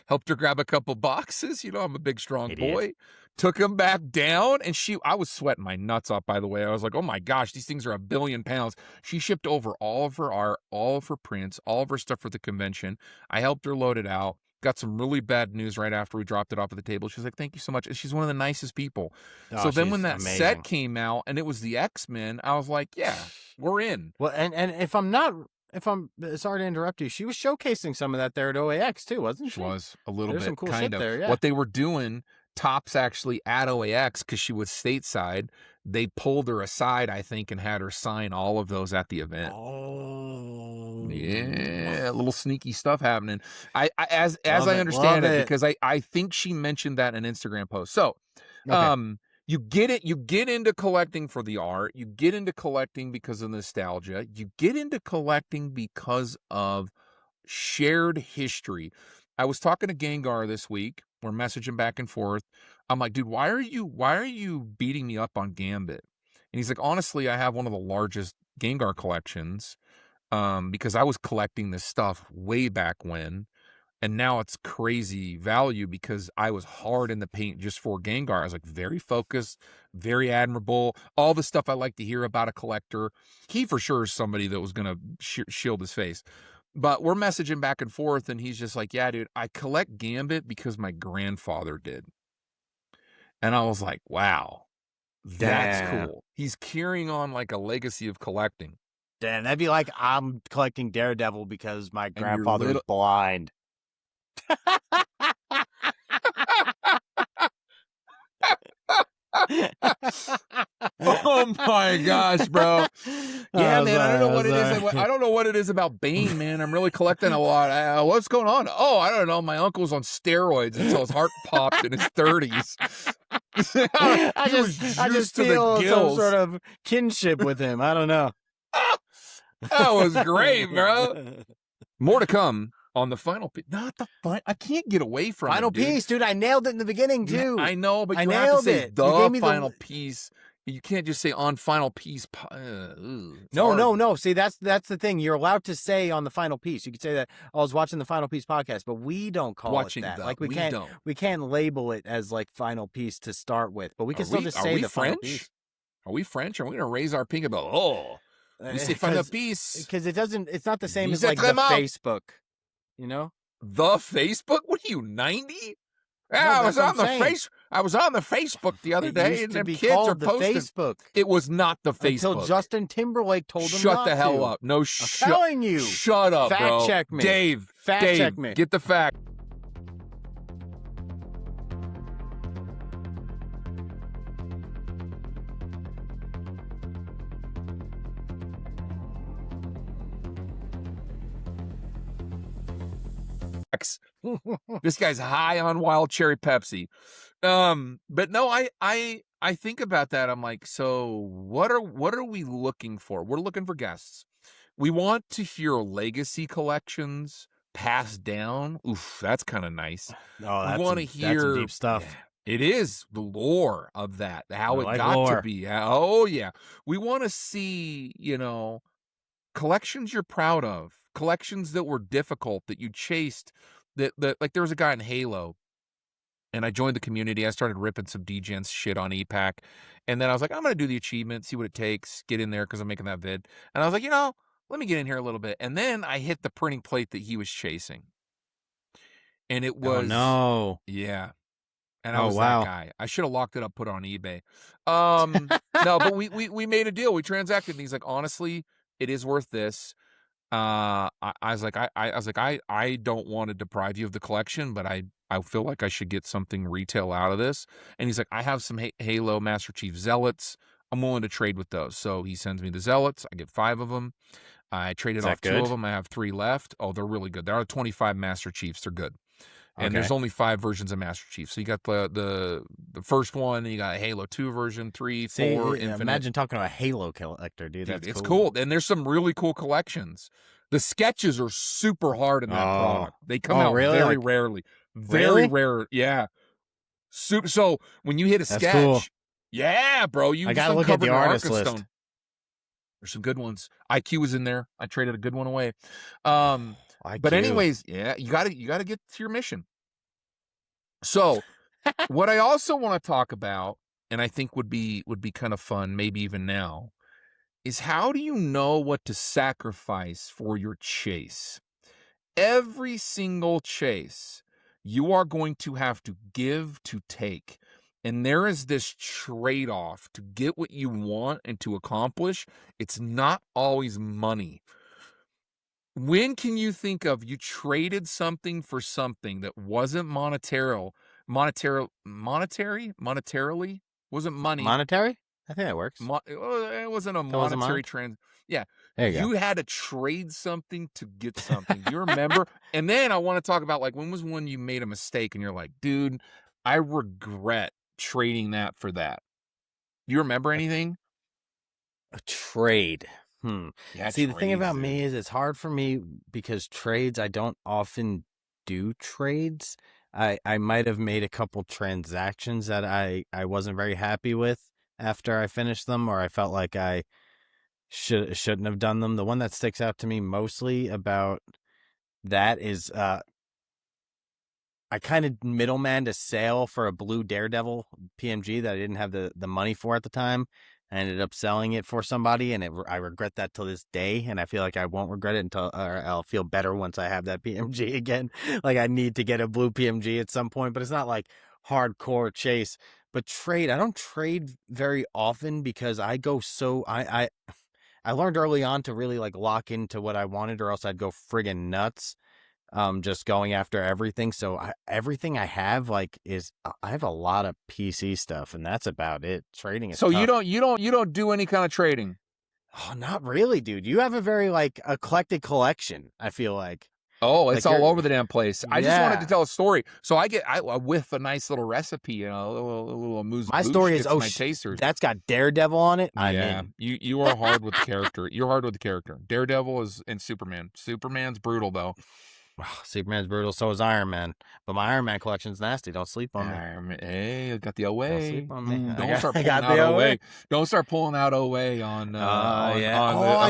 Helped her grab a couple boxes, you know, I'm a big, strong boy. Took him back down, and I was sweating my nuts off, by the way. I was like, oh my gosh, these things are 1 billion pounds. She shipped over all of her art, all of her prints, all of her stuff for the convention. I helped her load it out. Got some really bad news right after we dropped it off at the table. She's like, thank you so much. And she's one of the nicest people. So then when that set came out, and it was the X-Men, I was like, yeah, we're in. Well, and if I'm sorry to interrupt you, she was showcasing some of that there at OAX too, wasn't she? She was a little There's bit, some cool kind shit of. there, yeah. What they were doing, Tops actually at OAX, because she was stateside, they pulled her aside, I think, and had her sign all of those at the event. Oh, yeah, a little sneaky stuff happening. As I understand it, because I think she mentioned that in an Instagram post. So, okay. You get into collecting for the art. You get into collecting because of nostalgia. You get into collecting because of shared history. I was talking to Gengar this week. We're messaging back and forth. I'm like, dude, why are you beating me up on Gambit? And he's like, honestly, I have one of the largest Gengar collections because I was collecting this stuff way back when. And now it's crazy value because I was hard in the paint just for Gengar. I was like very focused, very admirable. All the stuff I like to hear about a collector. He for sure is somebody that was going to shield his face. But we're messaging back and forth, and he's just like, yeah, dude, I collect Gambit because my grandfather did. And I was like, wow, that's cool. He's carrying on like a legacy of collecting. Damn, that'd be like I'm collecting Daredevil because my grandfather was blind. Oh my gosh, bro. Yeah, man, I don't know what it is. I don't know what it is about Bane, man. I'm really collecting a lot. What's going on? Oh, I don't know. My uncle's on steroids until his heart popped in his 30s. I just feel some sort of kinship with him. I don't know. That was great, bro. More to come on the final piece. Not the final. I can't get away from final it, dude. piece, dude. I nailed it in the beginning too. I know, but you have to say the final piece. You can't just say on final piece. No. See, that's the thing. You're allowed to say on the final piece. You could say that I was watching the final piece podcast, but we don't call it that. Like we can't label it as like final piece to start with, but we can still just say the final piece. Are we French? Are we going to raise our pink about we say final piece because it's not the same as like the Facebook. You know, the Facebook. What are you, 90? Yeah, I was on the Facebook the other day, and them kids are posting. Facebook. It was not the Facebook until Justin Timberlake told them. Shut the hell up! No, I'm telling you. Shut up, fact bro. Check me, Dave. Check me. Get the fact. relax. This guy's high on wild cherry Pepsi. But no, I think about that. I'm like, so what are we looking for? We're looking for guests. We want to hear legacy collections passed down. Oof, that's kind of nice. Oh, we want to hear that's some deep stuff. Yeah, it is the lore of that, how I it like got lore. to be. Oh yeah, we want to see, collections you're proud of, collections that were difficult that you chased. That like there was a guy in Halo. And I joined the community. I started ripping some DGens shit on EPAC. And then I was like, I'm going to do the achievement, see what it takes, get in there because I'm making that vid. And I was like, let me get in here a little bit. And then I hit the printing plate that he was chasing. And it was... Oh, no. Yeah. And I was that guy. I should have locked it up, put it on eBay. No, but we made a deal. We transacted. And he's like, honestly, it is worth this. I was like, I don't want to deprive you of the collection, but I feel like I should get something retail out of this. And he's like, I have some Halo Master Chief Zealots. I'm willing to trade with those. So he sends me the Zealots. I get 5 of them. I traded off 2 of them. I have 3 left. Oh, they're really good. There are 25 Master Chiefs. They're good. And there's only 5 versions of Master Chief. So you got the first one, and you got a Halo 2 version, 3, 4, Infinite. Imagine talking to a Halo collector, dude. It's cool. And there's some really cool collections. The sketches are super hard in that product. They come out very rarely. Very rare. Yeah. So when you hit a sketch, cool. Yeah, bro. I gotta look at the artist list. There's some good ones. IQ was in there. I traded a good one away. But anyways, yeah, you gotta get to your mission. So what I also want to talk about, and I think would be kind of fun, maybe even now, is how do you know what to sacrifice for your chase? Every single chase, you are going to have to give to take. And there is this trade-off to get what you want and to accomplish. It's not always money. When can you think of you traded something for something that wasn't monetarily? Wasn't money. Monetary? I think that works. It wasn't a monetary trans. Yeah. There you go. You had to trade something to get something. Do you remember? And then I want to talk about, like, when was one you made a mistake and you're like, dude, I regret trading that for that. Do you remember anything? A trade. Yeah, see, the thing about me is it's hard for me because trades, I don't often do trades. I might have made a couple transactions that I wasn't very happy with after I finished them, or I felt like I shouldn't have done them. The one that sticks out to me mostly about that is I kind of middlemanned a sale for a blue Daredevil PMG that I didn't have the money for at the time. I ended up selling it for somebody, and I regret that till this day, and I feel like I won't regret it or I'll feel better once I have that PMG again. Like, I need to get a blue PMG at some point, but it's not like hardcore chase. But trade, I don't trade very often because I go so... I learned early on to really, like, lock into what I wanted, or else I'd go friggin' nuts. Just going after everything. So everything I have, like, is I have a lot of PC stuff, and that's about it. Trading is tough. you don't do any kind of trading. Oh, not really, dude. You have a very, like, eclectic collection, I feel like. Oh, it's like all over the damn place. I just wanted to tell a story. So I whiff a nice little recipe, a little amuse. My story is, that's got Daredevil on it. Yeah, you are hard with the character. You're hard with the character. Daredevil is in Superman. Superman's brutal, though. Superman's brutal, so is Iron Man. But my Iron Man collection's nasty. Don't sleep on me. Hey, I got the OA. Don't sleep on me. Don't start pulling out OA. Don't start pulling out OA on the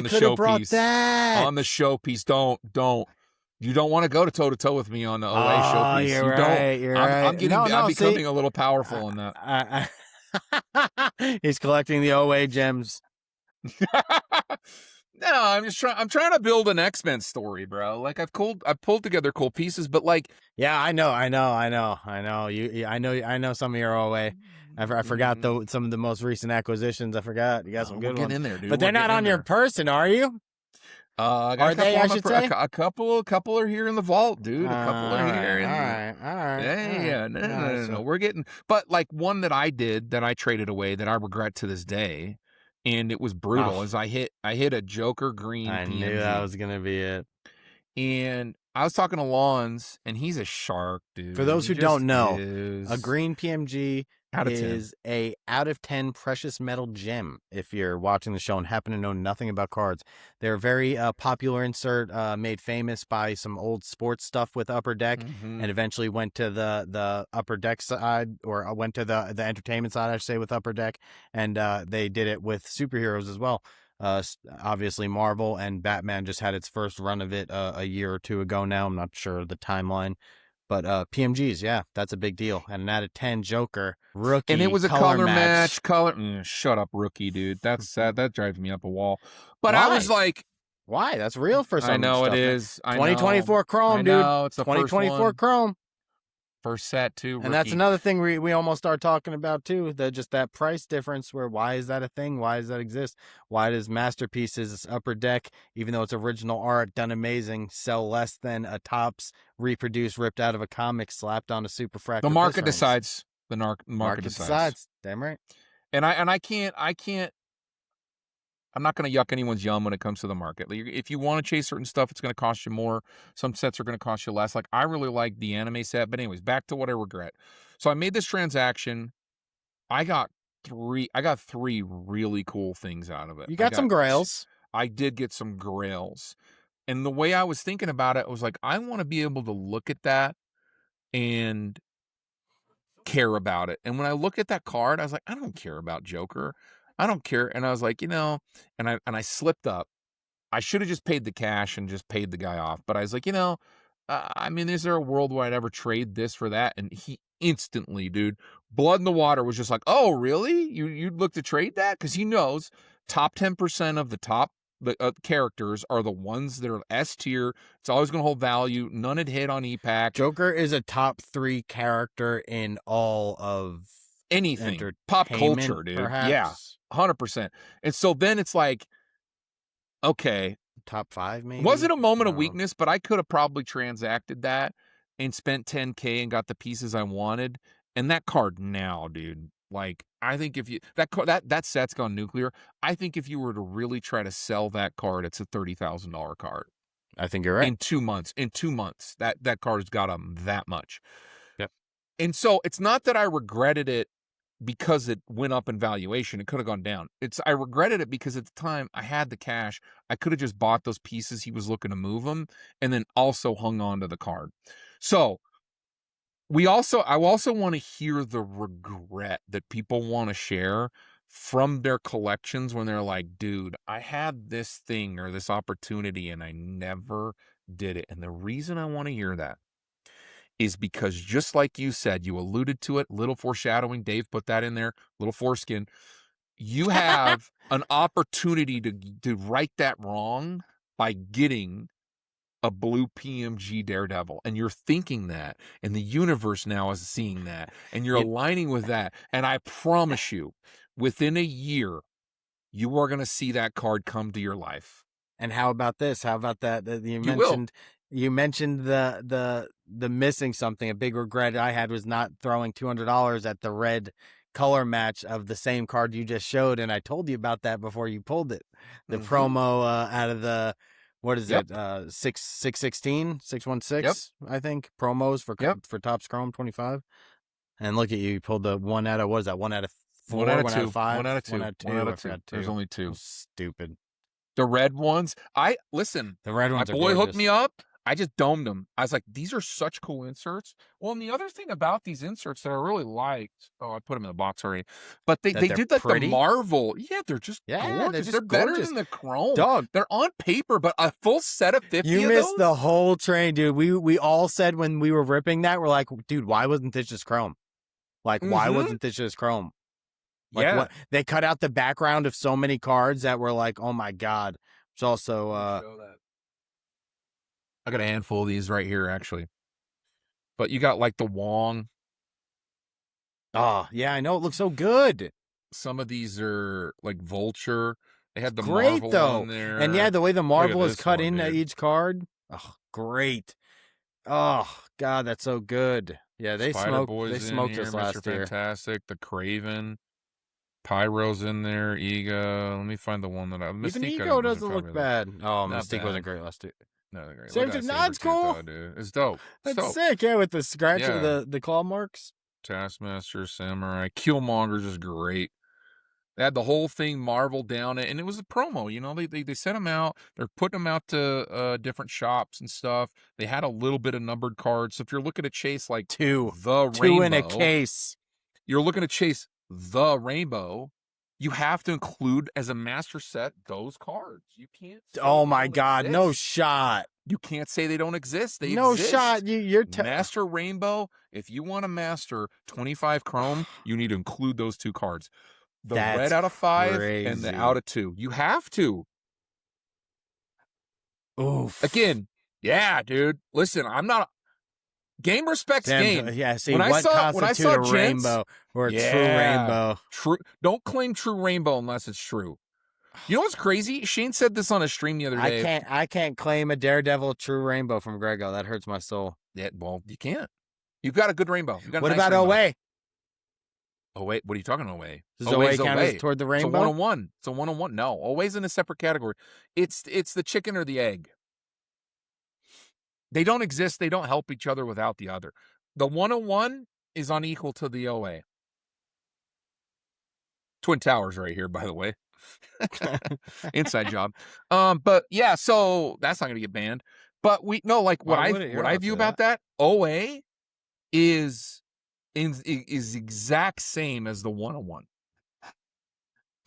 showpiece. On the showpiece. Don't. You don't want to go toe-to-toe with me on the OA showpiece. You're right. I'm becoming a little powerful in that. He's collecting the OA gems. No, I'm trying to build an X-Men story, bro. Like, I've pulled together cool pieces, but like, yeah, I know. I know some of your OA. I forgot some of the most recent acquisitions. I forgot you got some good ones in there, dude. But they're not on your person, are you? Are they? I should say a couple are here in the vault, dude. A couple are here. All right. Yeah. No. We're getting, but like one that I did that I traded away that I regret to this day. And it was brutal as I hit a Joker green PMG. Knew that was going to be it. And I was talking to Lawns, and he's a shark, dude. For those who don't know, is. a green PMG Out of 10. is a out of 10 precious metal gem. If you're watching the show and happen to know nothing about cards, they're a very popular insert, made famous by some old sports stuff with Upper Deck, and eventually went to the Upper Deck side, or went to the entertainment side, I should say, with Upper Deck, and they did it with superheroes as well. Obviously Marvel and Batman just had its first run of it a year or two ago now. I'm not sure the timeline. But PMGs, yeah, that's a big deal. And an out of 10 Joker rookie, and it was a color match. Shut up, rookie, dude. That's that drives me up a wall. But Why? I was like, why? That's real for some. I know stuff, it man. is. 2024 Chrome, dude. I know, it's the 2024 Chrome. First set too, and that's another thing we almost start talking about too. Just that price difference. Where why is that a thing? Why does that exist? Why does Masterpieces Upper Deck, even though it's original art, done amazing, sell less than a Topps reproduced, ripped out of a comic, slapped on a super fractal? The market decides. The market decides. Damn right. And I can't. I'm not going to yuck anyone's yum when it comes to the market. Like, if you want to chase certain stuff, it's going to cost you more. Some sets are going to cost you less. Like, I really like the anime set. But anyways, back to what I regret. So I made this transaction. I got three really cool things out of it. You got some grails. I did get some grails. And the way I was thinking about it was like, I want to be able to look at that and care about it. And when I look at that card, I was like, I don't care about Joker. I don't care. And I was like, and I slipped up. I should have just paid the cash and just paid the guy off. But I was like, I mean, is there a world where I'd ever trade this for that? And he instantly, dude, blood in the water, was just like, oh, really? You'd look to trade that? Because he knows top 10% of the top characters are the ones that are S tier. It's always going to hold value. None had hit on EPAC. Joker is a top 3 character in all of anything. Pop culture, dude. Perhaps. Yeah. 100%. And so then it's like, okay, top 5 maybe. Was it a moment of weakness? But I could have probably transacted that and spent $10K and got the pieces I wanted. And that card now, dude, like, I think if you that set's gone nuclear. I think if you were to really try to sell that card, it's a $30,000 card. I think you're right. In 2 months, that card has got that much. Yep. And so it's not that I regretted it because it went up in valuation. It could have gone down. I regretted it because at the time I had the cash. I could have just bought those pieces. He was looking to move them, and then also hung on to the card. So I also want to hear the regret that people want to share from their collections when they're like, dude, I had this thing or this opportunity and I never did it. And the reason I want to hear that is because, just like you said, you alluded to it, little foreshadowing, Dave put that in there, little foreskin. You have an opportunity to right that wrong by getting a blue PMG Daredevil. And you're thinking that, and the universe now is seeing that, and you're aligning with that. And I promise you, within a year, you are going to see that card come to your life. And how about this? How about that? You mentioned the missing something. A big regret I had was not throwing $200 at the red color match of the same card you just showed, and I told you about that before you pulled it. The promo out of the, what is it? 616, 616, I think, promos for Topps Chrome 25. And look at you, pulled the one out of, what is that? 1 out of 4, 1 out of 5, 1 out of 2. 1 out of 2. There's only 2. Stupid. The red ones. The red ones. My boy hooked me up. I just domed them. I was like, these are such cool inserts. Well, and the other thing about these inserts that I really liked, I put them in the box already, but they did like pretty? the Marvel. Yeah, they're just gorgeous. They're better than the Chrome. Dog. They're on paper, but a full set of 50 You of missed those? the whole train, dude. We all said when we were ripping that, we're like, dude, why wasn't this just Chrome? Like, why wasn't this just Chrome? Like, what? They cut out the background of so many cards that were like, oh my God. It's also I got a handful of these right here, actually. But you got like the Wong. Oh, yeah, I know. It looks so good. Some of these are like Vulture. They had the great, Marvel though. one there. And yeah, the way the Marvel is cut into dude. each card. Oh, great. Oh, God, that's so good. Yeah, they smoked us last Mr. year. Fantastic, the Craven. Pyro's in there. Ego. Let me find the one that Even Ego doesn't look bad. Oh, Mystique wasn't great last year. No, they're great. Saber tooth, no, it's cool. Though, dude. It's dope. That's sick. Yeah, with the scratch Yeah. of the claw marks. Taskmaster, Samurai, Killmonger's is great. They had the whole thing marveled down, and it was a promo. You know, they sent them out. They're putting them out to different shops and stuff. They had a little bit of numbered cards. So if you're looking to chase like two Rainbow, in a case, you're looking to chase the Rainbow. You have to include as a master set those cards. You can't. Oh my God, no shot. You can't say they don't exist. They no exist. Shot. You're Master Rainbow. If you want to master 25 Chrome, you need to include those two cards. The red out of 5 and the out of 2. You have to. Oof. Again, yeah, dude. Listen, I'm not. Game respects game. Yeah, see, when I saw a rainbow or a true rainbow? Don't claim true rainbow unless it's true. You know what's crazy? Shane said this on a stream the other day. I can't claim a Daredevil true rainbow from Grego. That hurts my soul. Yeah, well, you can't. You've got a good rainbow. What about OA? Oh wait, what are you talking about? OA? Does OA count toward the rainbow? It's a one-on-one. It's a one-on-one. No, OA's in a separate category. It's the chicken or the egg. They don't exist. They don't help each other without the other. The one-on-one is unequal to the OA. Twin Towers right here, by the way. Inside job. But yeah, so that's not gonna get banned. But what I view about that OA is exact same as the one-on-one.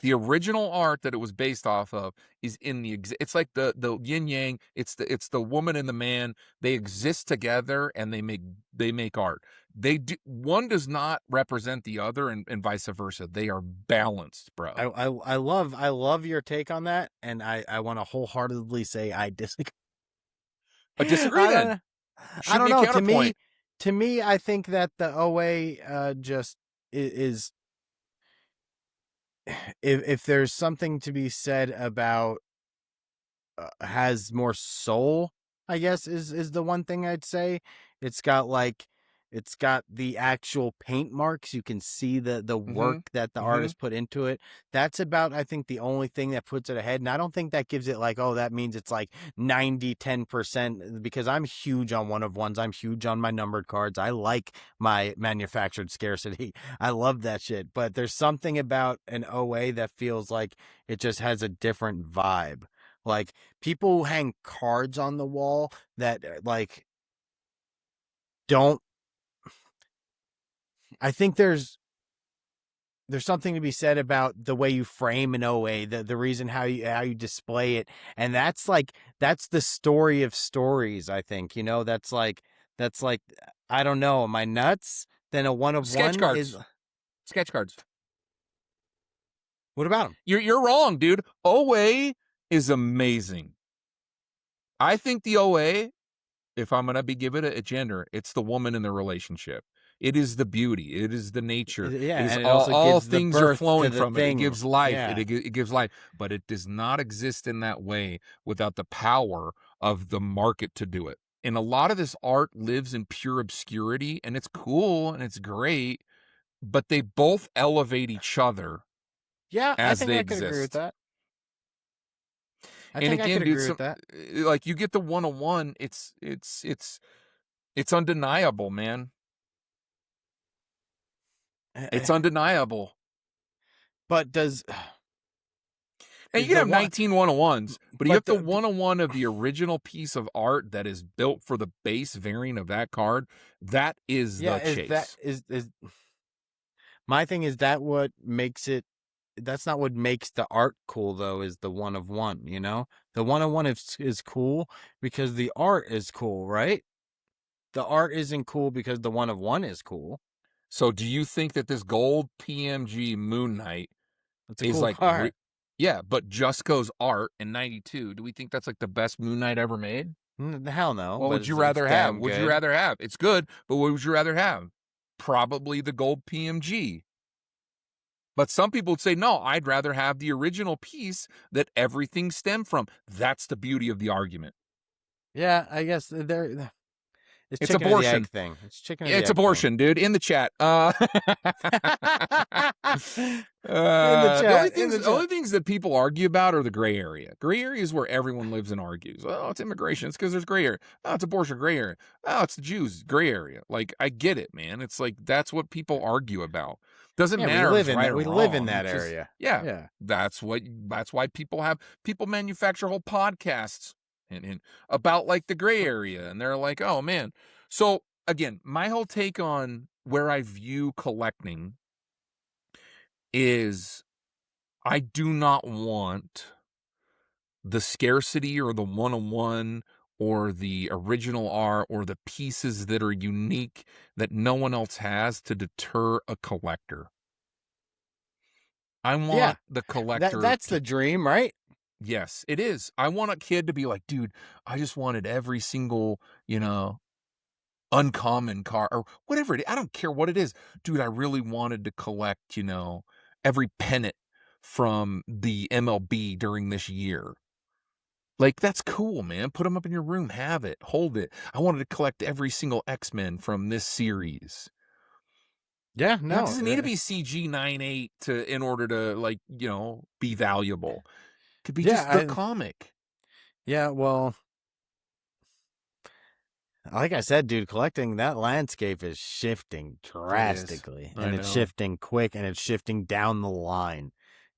The original art that it was based off of is in the it's like the yin yang. It's the woman and the man. They exist together and they make art. One does not represent the other and vice versa. They are balanced, bro. I love your take on that, and I want to wholeheartedly say I disagree. But disagree then. I don't know. To me, I think that the OA just is. If there's something to be said about has more soul, I guess is the one thing I'd say. It's got the actual paint marks. You can see the work that the artist put into it. That's about, I think, the only thing that puts it ahead. And I don't think that gives it like, oh, that means it's like 90-10%, because I'm huge on one-of-ones. I'm huge on my numbered cards. I like my manufactured scarcity. I love that shit. But there's something about an OA that feels like it just has a different vibe. Like, people who hang cards on the wall that like don't. I think there's something to be said about the way you frame an OA, the reason how you display it, and that's the story of stories. I think, that's like I don't know, am I nuts? Then a one-of-one sketch cards. Is sketch cards. What about them? You're wrong, dude. OA is amazing. I think the OA, if I'm gonna be given a gender, it's the woman in the relationship. It is the beauty. It is the nature. Yeah, it is also all gives things the are birth flowing to the from thing. It. It gives life. Yeah. It gives life. But it does not exist in that way without the power of the market to do it. And a lot of this art lives in pure obscurity, and it's cool and it's great, but they both elevate each other. Yeah, as I think they I could exist. agree with that. I and think again, I could dude, agree with that. Like, you get the one-on-one, it's undeniable, man. It's undeniable. But does... And you can have 19 one-on-ones, but you have the one-on-one of the original piece of art that is built for the base variant of that card. That is the chase. That is my thing. Is that what makes it? That's not what makes the art cool, though. Is the one-of-one? The one-on-one is cool because the art is cool, right? The art isn't cool because the one-of-one is cool. So, do you think that this gold PMG Moon Knight is cool like art? Yeah, but Jusco's art in '92. Do we think that's like the best Moon Knight ever made? Hell no. What would you rather have? Would you rather have? It's good, but what would you rather have? Probably the gold PMG. But some people would say, no, I'd rather have the original piece that everything stemmed from. That's the beauty of the argument. Yeah, I guess there. It's chicken abortion. or the egg thing. It's chicken or the It's egg abortion, dude. In the chat. The only things that people argue about are the gray area. Gray area is where everyone lives and argues. Oh, it's immigration. It's because there's gray area. Oh, it's abortion. Gray area. Oh, it's the Jews. Gray area. Like, I get it, man. It's like that's what people argue about. Doesn't matter. We live in that area. Yeah. That's why people manufacture whole podcasts and about like the gray area, and they're like, oh man. So again, my whole take on where I view collecting is I do not want the scarcity or the one-on-one or the original art or the pieces that are unique that no one else has to deter a collector. I want the collector. That's the dream, right? Yes, it is. I want a kid to be like, dude, I just wanted every single, uncommon car or whatever it is. I don't care what it is. Dude, I really wanted to collect, every pennant from the MLB during this year. Like, that's cool, man. Put them up in your room. Have it. Hold it. I wanted to collect every single X-Men from this series. Yeah, no. It doesn't need to be CG 9.8 in order to, be valuable. It could be just the comic. Yeah, well, like I said, dude, collecting, that landscape is shifting drastically. And it's shifting quick, and it's shifting down the line.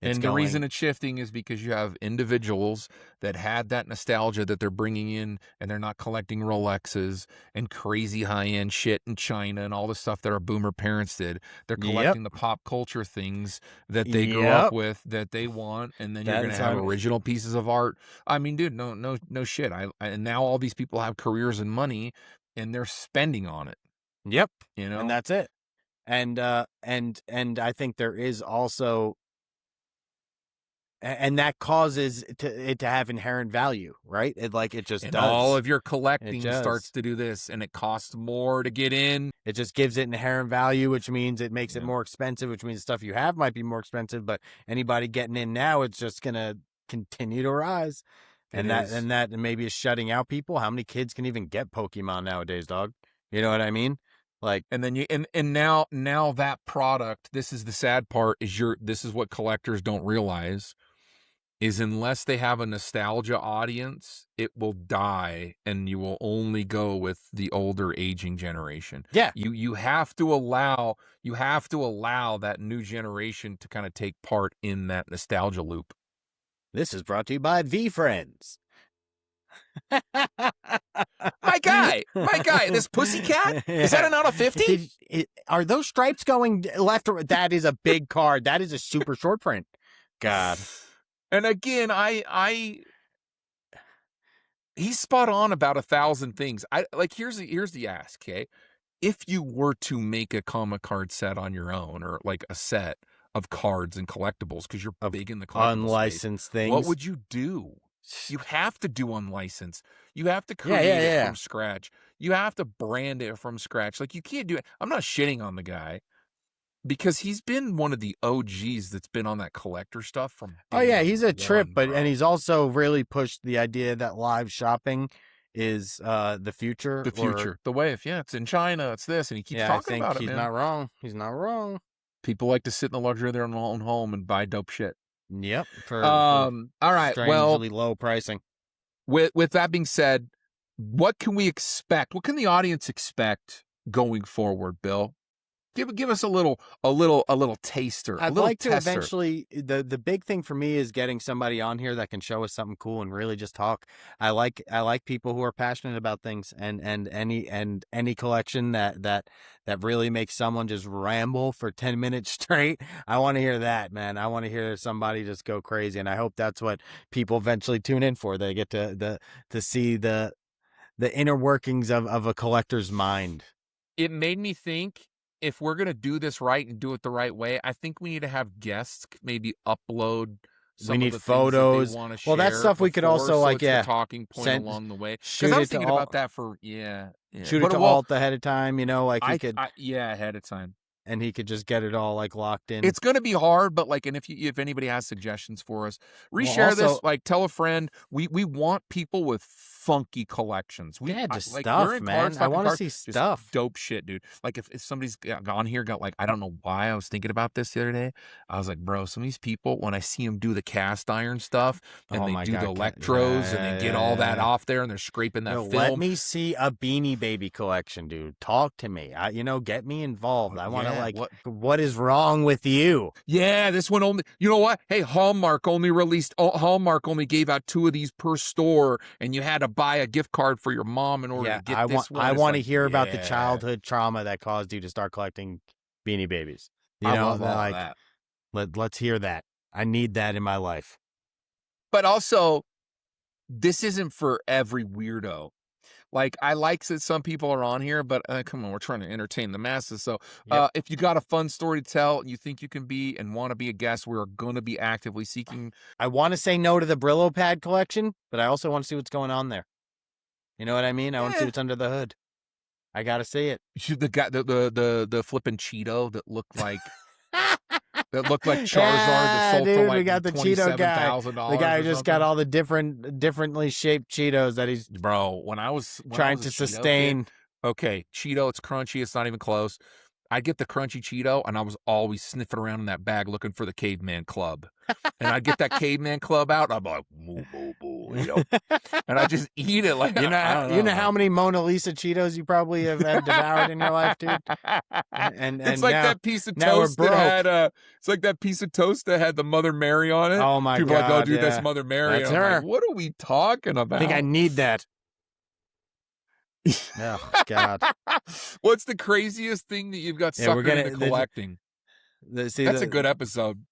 The reason it's shifting is because you have individuals that had that nostalgia that they're bringing in, and they're not collecting Rolexes and crazy high-end shit in China and all the stuff that our boomer parents did. They're collecting the pop culture things that they grew up with that they want, and then you're going to have original pieces of art. I mean, dude, no shit. And now all these people have careers and money, and they're spending on it. Yep. And that's it. And I think there is also... And that causes it to have inherent value, right? It just does. All of your collecting starts to do this, and it costs more to get in. It just gives it inherent value, which means it makes it more expensive, which means the stuff you have might be more expensive, but anybody getting in now, it's just going to continue to rise. And that maybe is shutting out people. How many kids can even get Pokemon nowadays, dog? You know what I mean? Like, and then now that product, this is the sad part, this is what collectors don't realize, is unless they have a nostalgia audience, it will die, and you will only go with the older aging generation. Yeah. You have to allow that new generation to kind of take part in that nostalgia loop. This is brought to you by V-Friends. My guy, this pussycat? Is that an out of 50? Are those stripes going left or that is a big card. That is a super short print. God. And again, he's spot on about 1,000 things. Here's the ask, okay? If you were to make a comic card set on your own, or like a set of cards and collectibles, because you're big in the collectibles unlicensed space, things, what would you do? You have to do unlicensed. You have to create it from scratch. You have to brand it from scratch. Like, you can't do it. I'm not shitting on the guy, because he's been one of the OGs that's been on that collector stuff from he's a trip, and he's also really pushed the idea that live shopping is the future. The future. The wave. Yeah, it's in China. It's this. And he keeps talking about it, he's not wrong. He's not wrong. People like to sit in the luxury of their own home and buy dope shit. Yep. All right. Strangely low pricing. With that being said, what can we expect? What can the audience expect going forward, Bill? Give us a little taster. I'd like to eventually. The big thing for me is getting somebody on here that can show us something cool and really just talk. I like people who are passionate about things, and any collection that really makes someone just ramble for 10 minutes straight. I want to hear that, man. I want to hear somebody just go crazy, and I hope that's what people eventually tune in for. They get to see the inner workings of a collector's mind. It made me think, if we're going to do this right and do it the right way, I think we need to have guests maybe upload some of the photos. Things that they want to share. Well, that's stuff we could also the talking point along the way. Because I was thinking about that for shoot it to Alt ahead of time. You know, like you could ahead of time. and he could just get it all like locked in. It's gonna be hard, but like, and if anybody has suggestions for us, reshare this. Like, tell a friend. We want people with funky collections. Just stuff, man. I want to see stuff. Dope shit, dude. Like if somebody's gone here, got like, I don't know why I was thinking about this the other day. I was like, bro, some of these people, when I see them do the cast iron stuff and they do the electrodes and they get all that off there and they're scraping that film. Let me see a Beanie Baby collection, dude. Talk to me. Get me involved. I want to what is wrong with you? Yeah, this one only. You know what? Hey, Hallmark only gave out 2 of these per store, and you had to buy a gift card for your mom in order to get this one. I want to hear about the childhood trauma that caused you to start collecting Beanie Babies. I love all that. Let's hear that. I need that in my life. But also, this isn't for every weirdo. Like, I like that some people are on here, but come on, we're trying to entertain the masses. So if you got a fun story to tell, you think you can be and want to be a guest, we're going to be actively seeking. I want to say no to the Brillo pad collection, but I also want to see what's going on there. You know what I mean? I want to see what's under the hood. I got to see it. The flipping Cheeto that looked like... That looked like Charizard that sold for like we got the Cheeto guy. The guy who just got all the differently shaped Cheetos that he's when I was trying to sustain. Kid, okay, Cheeto, it's crunchy, it's not even close. I'd get the crunchy Cheeto, and I was always sniffing around in that bag looking for the Caveman Club. And I'd get that Caveman Club out, and I'm like, moo, moo, moo, and I just eat it like you know how many Mona Lisa Cheetos you probably have devoured in your life, dude. And it's like that piece of toast that had it's like that piece of toast that had the Mother Mary on it. Oh my God! People are like, oh, dude, that's Mother Mary. That's her. Like, what are we talking about? I think I need that. Oh God! What's the craziest thing that you've got suckered into collecting? That's a good episode.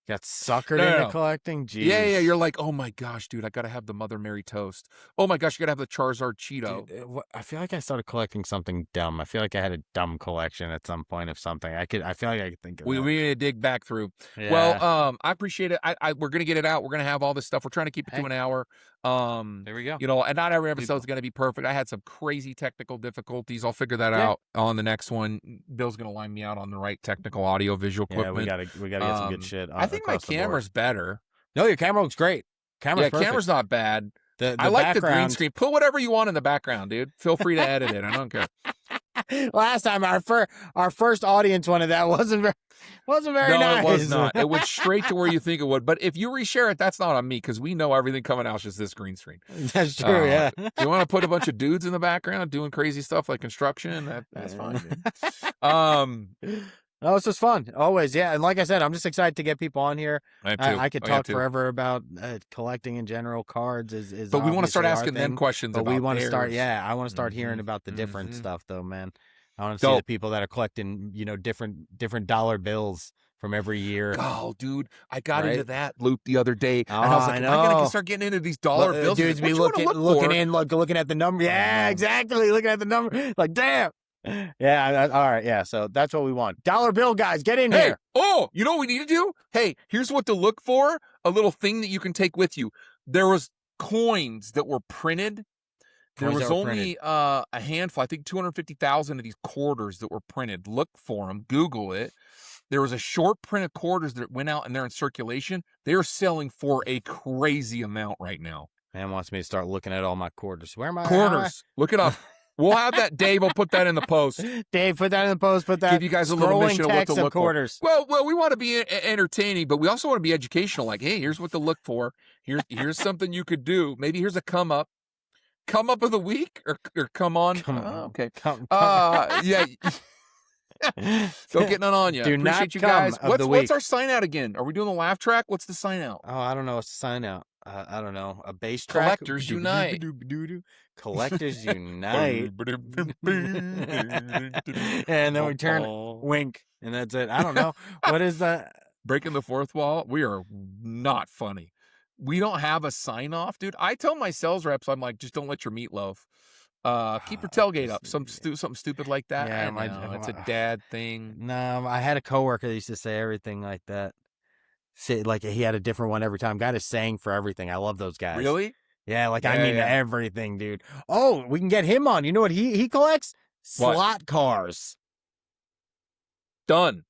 Got suckered into collecting? Jeez. Yeah. You're like, oh my gosh, dude, I gotta have the Mother Mary toast. Oh my gosh, you gotta have the Charizard Cheeto. Dude, I feel like I started collecting something dumb. I feel like I had a dumb collection at some point of something. I feel like I could think of. We need to dig back through. Yeah. Well, I appreciate it. We're gonna get it out. We're gonna have all this stuff. We're trying to keep it to an hour. There we go. And not every episode is gonna be perfect. I had some crazy technical difficulties. I'll figure that out on the next one. Bill's gonna line me out on the right technical audio visual equipment. Yeah, we gotta get some good shit. I think my camera's better. No, your camera looks great. Camera's not bad. I like the green screen. Put whatever you want in the background, dude. Feel free to edit it. I don't care. Last time our first audience wanted that wasn't very nice. No, it was not. It went straight to where you think it would. But if you reshare it, that's not on me because we know everything coming out is just this green screen. That's true. Yeah. You want to put a bunch of dudes in the background doing crazy stuff like construction? That's fine. Dude. No, it's just fun. Always, yeah. And like I said, I'm just excited to get people on here. I could talk forever about collecting in general. Cards is but we want to start asking them questions. But about we want to start. Yeah, I want to start hearing about the different stuff, though, man. I want to see the people that are collecting, different dollar bills from every year. Oh, dude, I got into that loop the other day, and I was like, I can start getting into these dollar bills. Dudes be looking at the number. Yeah, exactly. Looking at the number, like, damn. Yeah, all right, yeah, so that's what we want. Dollar bill guys, get in here. Oh, you know what we need to do? Hey, here's what to look for, a little thing that you can take with you. There was coins that were printed. There was only a handful, I think 250,000 of these quarters that were printed. Look for them, Google it. There was a short print of quarters that went out and they're in circulation. They're selling for a crazy amount right now. Man wants me to start looking at all my quarters. Where am I? Quarters. Look it up. We'll have that. Dave will put that in the post. Dave, put that in the post. Put that. Give you guys a little mission of what to look quarters. For. Well, we want to be entertaining, but we also want to be educational. Like, hey, here's what to look for. Here's something you could do. Maybe here's a come up of the week, or come on. Okay. Yeah. Don't get none on you. Appreciate you guys. What's our sign out again? Are we doing the laugh track? What's the sign out? Oh, I don't know. What's the sign out? I don't know. A bass track. Collectors unite. Collectors unite. And then we turn wink, and that's it. I don't know. What is that? Breaking the fourth wall. We are not funny. We don't have a sign off, dude. I tell my sales reps, I'm like, just don't let your meatloaf. Keep your tailgate up. Something stupid like that. Yeah, it's a dad thing. No, I had a coworker that used to say everything like that. Say, like he had a different one every time. Got a saying for everything. I love those guys. Really? Yeah, I mean everything, dude. Oh, we can get him on. You know what he collects? Slot cars. Done.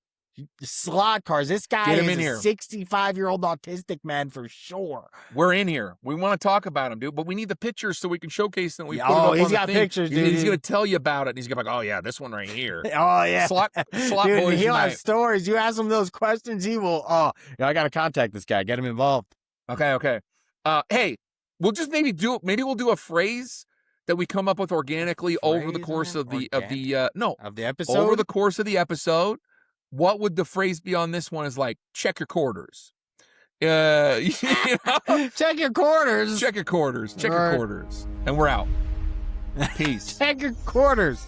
Slot cars. This guy Get him in is here. a 65-year-old autistic man for sure. We're in here. We want to talk about him, dude. But we need the pictures so we can showcase them. We put it Oh, up he's on the got thing. pictures, dude. He's going to tell you about it. And he's going to be like, oh, yeah, this one right here. Oh, yeah. Slot Dude, boys he'll have unite. stories. You ask him those questions, he will. Oh, yeah, I got to contact this guy. Get him involved. Okay. Hey, we'll just maybe we'll do a phrase that we come up with organically over the course of the episode. over the course of the episode. What would the phrase be on this one? Is like, check your quarters. You know? Check your quarters. Check your quarters. Check your quarters. And we're out. Peace. Check your quarters.